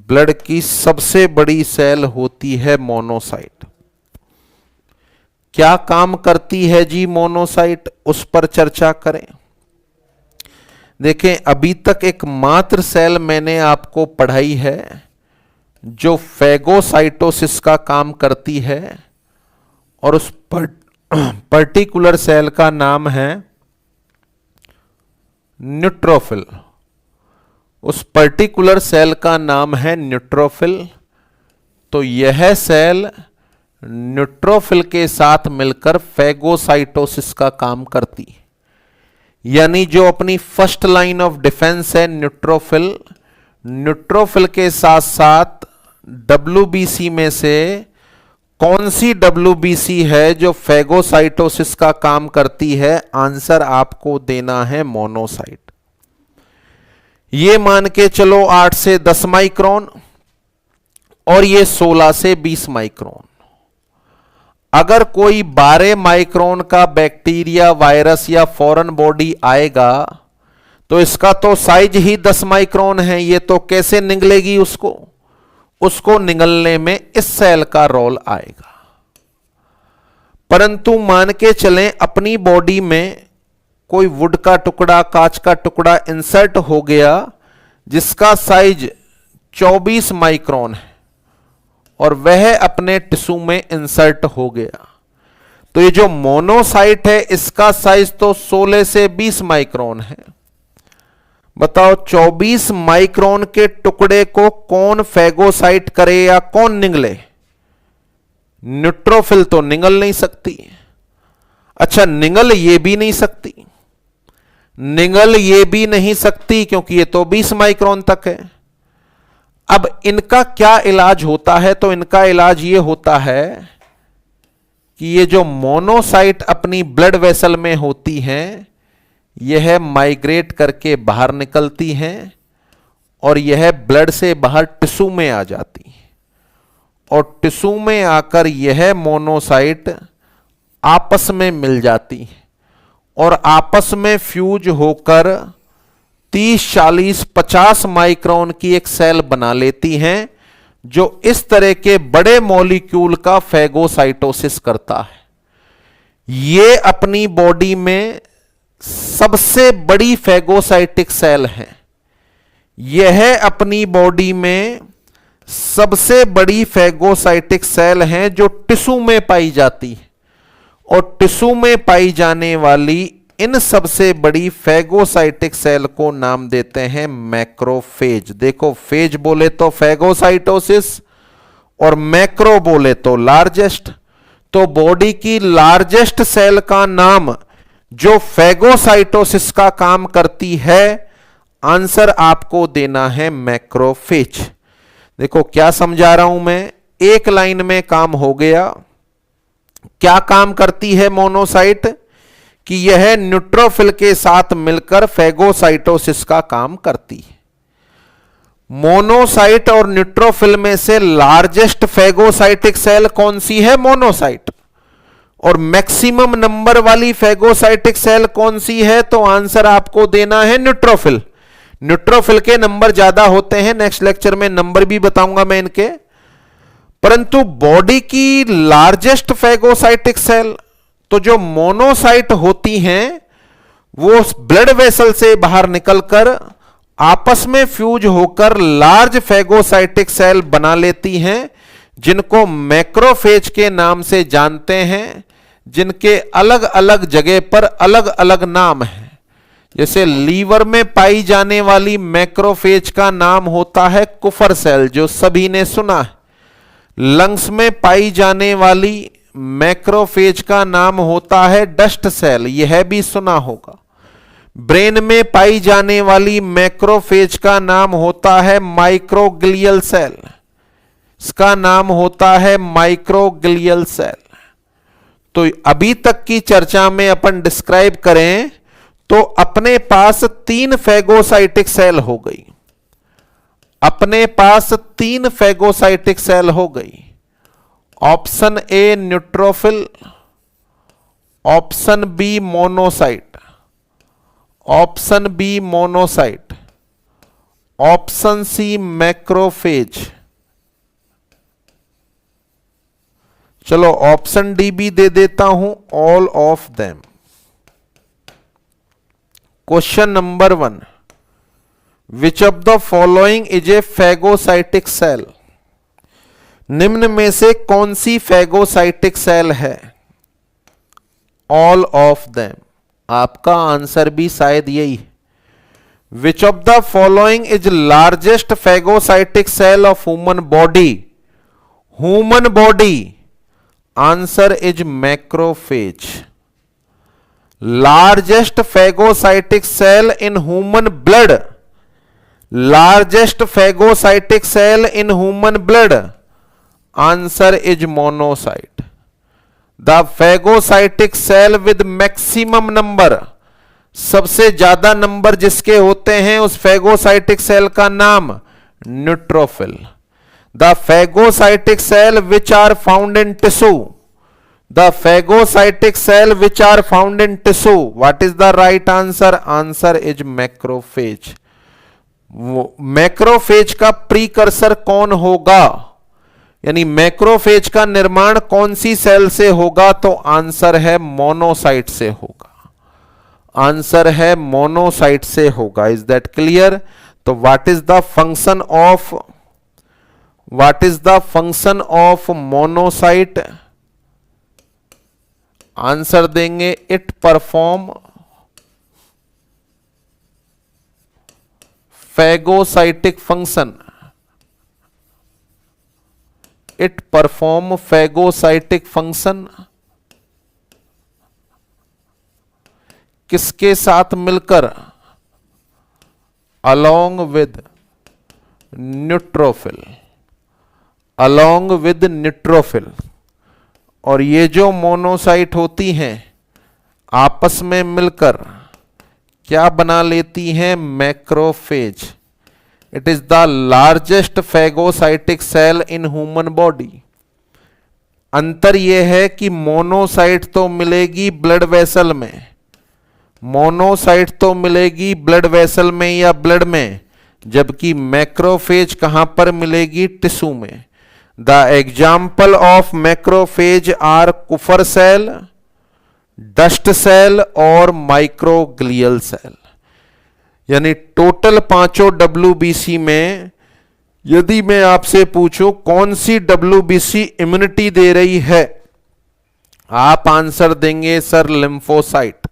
Blood की सबसे बड़ी सेल होती है मोनोसाइट। क्या काम करती है जी मोनोसाइट, उस पर चर्चा करें। देखें अभी तक एकमात्र सेल मैंने आपको पढ़ाई है जो फैगोसाइटोसिस का काम करती है, और उस पर्टिकुलर सेल का नाम है न्यूट्रोफिल। उस पर्टिकुलर सेल का नाम है न्यूट्रोफिल। तो यह सेल न्यूट्रोफिल के साथ मिलकर फेगोसाइटोसिस का काम करती है। यानी जो अपनी फर्स्ट लाइन ऑफ डिफेंस है न्यूट्रोफिल, न्यूट्रोफिल के साथ साथ डब्ल्यूबीसी में से कौन सी डब्ल्यूबीसी है जो फेगोसाइटोसिस का काम करती है? आंसर आपको देना है मोनोसाइट। ये मान के चलो 8 से 10 माइक्रोन और ये 16 से 20 माइक्रोन। अगर कोई 12 माइक्रोन का बैक्टीरिया, वायरस या फॉरेन बॉडी आएगा तो इसका तो साइज ही 10 माइक्रोन है, ये तो कैसे निगलेगी उसको निगलने में इस सेल का रोल आएगा। परंतु मान के चलें अपनी बॉडी में कोई वुड का टुकड़ा, कांच का टुकड़ा इंसर्ट हो गया जिसका साइज 24 माइक्रोन है और वह अपने टिश्यू में इंसर्ट हो गया, तो ये जो मोनोसाइट है इसका साइज तो 16 से 20 माइक्रोन है। बताओ 24 माइक्रोन के टुकड़े को कौन फेगोसाइट करे या कौन निगले? न्यूट्रोफिल तो निगल नहीं सकती। अच्छा, निगल ये भी नहीं सकती, निगल ये भी नहीं सकती क्योंकि ये तो 20 माइक्रोन तक है। अब इनका क्या इलाज होता है? तो इनका इलाज ये होता है कि ये जो मोनोसाइट अपनी ब्लड वेसल में होती हैं यह माइग्रेट करके बाहर निकलती हैं और यह ब्लड से बाहर टिश्यू में आ जाती है और टिश्यू में आकर यह मोनोसाइट आपस में मिल जाती है और आपस में फ्यूज होकर 30, 40, 50 माइक्रोन की एक सेल बना लेती हैं जो इस तरह के बड़े मॉलिक्यूल का फेगोसाइटोसिस करता है। ये अपनी बॉडी में सबसे बड़ी फेगोसाइटिक सेल है। यह अपनी बॉडी में सबसे बड़ी फेगोसाइटिक सेल है जो टिश्यू में पाई जाती है और टिश्यू में पाई जाने वाली इन सबसे बड़ी फेगोसाइटिक सेल को नाम देते हैं मैक्रोफेज। देखो, फेज बोले तो फेगोसाइटोसिस और मैक्रो बोले तो लार्जेस्ट। तो बॉडी की लार्जेस्ट सेल का नाम जो फेगोसाइटोसिस का काम करती है, आंसर आपको देना है मैक्रोफेज। देखो क्या समझा रहा हूं मैं, एक लाइन में काम हो गया। क्या काम करती है मोनोसाइट? कि यह न्यूट्रोफिल के साथ मिलकर फेगोसाइटोसिस का काम करती है। मोनोसाइट और न्यूट्रोफिल में से लार्जेस्ट फेगोसाइटिक सेल कौन सी है? मोनोसाइट। और मैक्सिमम नंबर वाली फेगोसाइटिक सेल कौन सी है? तो आंसर आपको देना है न्यूट्रोफिल। न्यूट्रोफिल के नंबर ज्यादा होते हैं, नेक्स्ट लेक्चर में नंबर भी बताऊंगा मैं इनके। परंतु बॉडी की लार्जेस्ट फेगोसाइटिक सेल तो जो मोनोसाइट होती हैं वो ब्लड वेसल से बाहर निकलकर आपस में फ्यूज होकर लार्ज फेगोसाइटिक सेल बना लेती हैं जिनको मैक्रोफेज के नाम से जानते हैं, जिनके अलग अलग जगह पर अलग अलग नाम हैं। जैसे लीवर में पाई जाने वाली मैक्रोफेज का नाम होता है कुफर सेल, जो सभी ने सुना है। लंग्स में पाई जाने वाली मैक्रोफेज का नाम होता है डस्ट सेल, यह भी सुना होगा। ब्रेन में पाई जाने वाली मैक्रोफेज का नाम होता है माइक्रोग्लियल सेल, इसका नाम होता है माइक्रोग्लियल सेल। तो अभी तक की चर्चा में अपन डिस्क्राइब करें तो अपने पास 3 फेगोसाइटिक सेल हो गई। अपने पास 3 फेगोसाइटिक सेल हो गई। Option A neutrophil, option B monocyte, option B monocyte, option C macrophage. चलो ऑप्शन डी भी दे देता हूं, all of them. Question number 1, which of the following is a phagocytic cell? निम्न में से कौन सी फेगोसाइटिक सेल है? All of them. आपका आंसर भी शायद यही है। Which of the following is largest phagocytic cell of human body? Human body answer is macrophage. Largest phagocytic cell in human blood, largest phagocytic cell in human blood, answer is monocyte. The phagocytic cell with maximum number, सबसे ज्यादा number जिसके होते हैं उस phagocytic cell का नाम neutrophil. The phagocytic cell which are found in tissue, the phagocytic cell which are found in tissue, what is the right answer? Answer is macrophage. Macrophage का precursor कौन होगा, यानी मैक्रोफेज का निर्माण कौन सी सेल से होगा? तो आंसर है मोनोसाइट से होगा, आंसर है मोनोसाइट से होगा। Is that clear? तो what is the function of monocyte? Answer देंगे it perform phagocytic function, it perform phagocytic function. किसके साथ मिलकर? Along with neutrophil, along with neutrophil. और ये जो मोनोसाइट होती हैं आपस में मिलकर क्या बना लेती हैं? Macrophage. It is the largest phagocytic cell in human body. अंतर यह है कि मोनोसाइट तो मिलेगी ब्लड वेसल में, मोनोसाइट तो मिलेगी ब्लड वेसल में या ब्लड में, जबकि मैक्रोफेज कहां पर मिलेगी? टिश्यू में। The example of macrophage are Kupffer cell, dust cell और माइक्रोग्लियल सेल। यानी टोटल पांचों WBC में यदि मैं आपसे पूछूं कौन सी WBC इम्यूनिटी दे रही है, आप आंसर देंगे सर लिम्फोसाइट।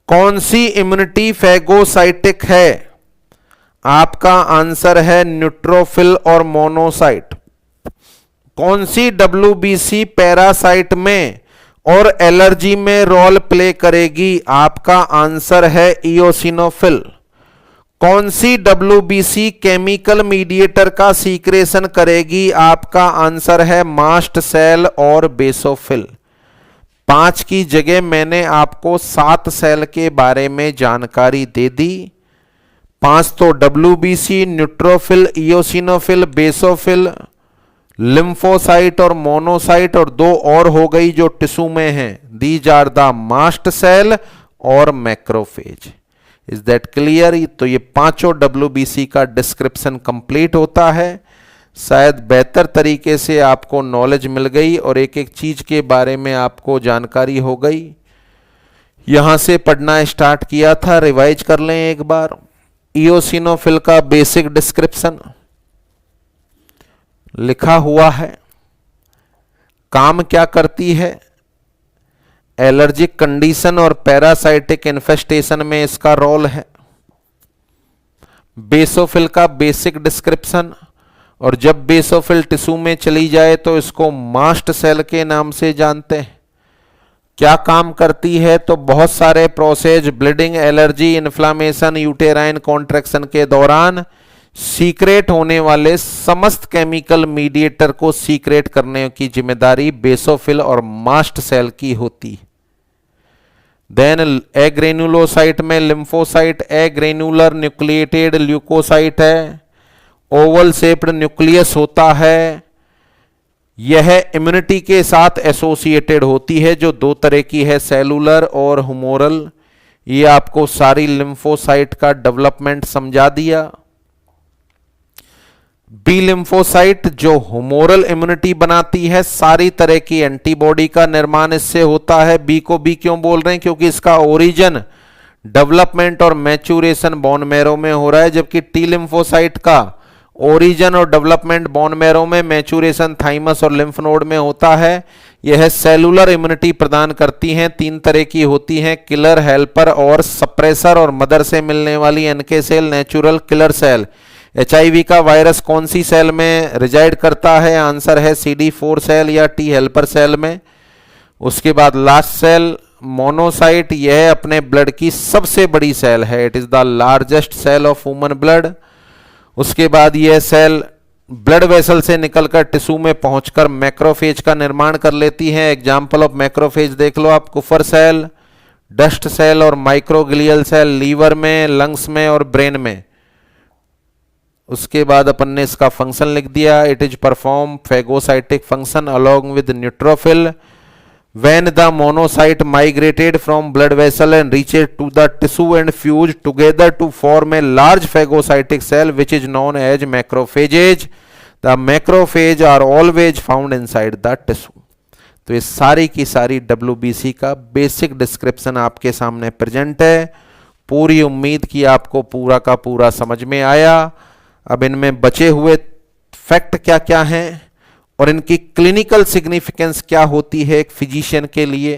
कौन सी इम्यूनिटी फेगोसाइटिक है? आपका आंसर है न्यूट्रोफिल और मोनोसाइट। कौन सी WBC पैरासाइट में और एलर्जी में रोल प्ले करेगी? आपका आंसर है इयोसिनोफिल। कौन सी WBC केमिकल मीडिएटर का सीक्रेशन करेगी? आपका आंसर है मास्ट सेल और बेसोफिल। 5 की जगह मैंने आपको 7 सेल के बारे में जानकारी दे दी। 5 तो WBC, neutrophil, eosinophil, basophil, lymphocyte और मोनोसाइट, और 2 और हो गई जो टिश्यू में हैं। These are the mast cell और मैक्रोफेज। Is that clear? तो ये पांचों WBC का डिस्क्रिप्शन कंप्लीट होता है। शायद बेहतर तरीके से आपको नॉलेज मिल गई और एक एक चीज के बारे में आपको जानकारी हो गई। यहां से पढ़ना स्टार्ट किया था, रिवाइज कर लें एक बार। इयोसिनोफिल का बेसिक डिस्क्रिप्शन लिखा हुआ है। काम क्या करती है? एलर्जिक कंडीशन और पैरासाइटिक इन्फेस्टेशन में इसका रोल है। बेसोफिल का बेसिक डिस्क्रिप्शन, और जब बेसोफिल टिश्यू में चली जाए तो इसको मास्ट सेल के नाम से जानते हैं। क्या काम करती है? तो बहुत सारे process, bleeding, allergy, inflammation, uterine contraction के दौरान सीक्रेट होने वाले समस्त केमिकल मीडिएटर को सीक्रेट करने की जिम्मेदारी बेसोफिल और मास्ट सेल की होती। देन एग्रेनुलोसाइट में लिम्फोसाइट, एग्रेनुलर न्यूक्लिएटेड ल्यूकोसाइट है, ओवल शेप्ड न्यूक्लियस होता है। यह इम्यूनिटी के साथ एसोसिएटेड होती है, जो 2 तरह की है, सेलुलर और हुमोरल। ये आपको सारी लिम्फोसाइट का डेवलपमेंट समझा दिया। बी लिम्फोसाइट जो हुमोरल इम्यूनिटी बनाती है, सारी तरह की एंटीबॉडी का निर्माण इससे होता है। बी को बी क्यों बोल रहे हैं? क्योंकि इसका ओरिजिन, डेवलपमेंट और मैच्यूरेशन बोन मैरो में हो रहा है, जबकि टी लिम्फोसाइट का ओरिजिन और डेवलपमेंट बोन मैरो में, मैच्यूरेशन थाइमस और लिम्फ नोड में होता है। यह सेलुलर इम्यूनिटी प्रदान करती हैं। 3 तरह की होती हैं, किलर, हेल्पर और सप्रेसर, और मदर से मिलने वाली NK cell, natural killer cell. HIV का वायरस कौन सी सेल में रिजाइड करता है? आंसर है CD4 सेल या टी हेल्पर सेल में। उसके बाद लास्ट सेल मोनोसाइट, यह अपने ब्लड की सबसे बड़ी सेल है, it is the largest cell of human blood. उसके बाद यह सेल ब्लड वेसल से निकलकर टिश्यू में पहुंचकर मैक्रोफेज का निर्माण कर लेती है। एग्जाम्पल ऑफ मैक्रोफेज देख लो आप, कुफर सेल, डस्ट सेल और माइक्रोग्लियल सेल लीवर में, लंग्स में और ब्रेन में। उसके बाद अपन ने इसका फंक्शन लिख दिया, it is perform phagocytic function along with neutrophil when the monocyte migrated from blood vessel and reached to the tissue and fused together to form a large phagocytic cell which is known as macrophages. The macrophage are always found inside the tissue. तो ये सारी की सारी WBC का basic description आपके सामने present है। पूरी उम्मीद कि आपको पूरा का पूरा समझ में आया। अब इनमें बचे हुए फैक्ट क्या क्या हैं और इनकी क्लिनिकल सिग्निफिकेंस क्या होती है एक फिजिशियन के लिए,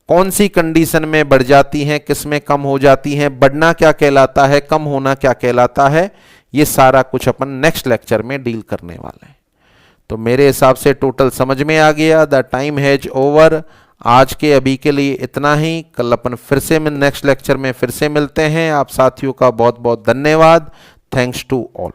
कौन सी कंडीशन में बढ़ जाती हैं, किस में कम हो जाती हैं, बढ़ना क्या कहलाता है, कम होना क्या कहलाता है, ये सारा कुछ अपन नेक्स्ट लेक्चर में डील करने वाले हैं। तो मेरे हिसाब से टोटल समझ में आ गया। The time has over. आज के अभी के लिए इतना ही। कल अपन फिर से नेक्स्ट लेक्चर में फिर से मिलते हैं। आप साथियों का बहुत बहुत धन्यवाद। Thanks to all.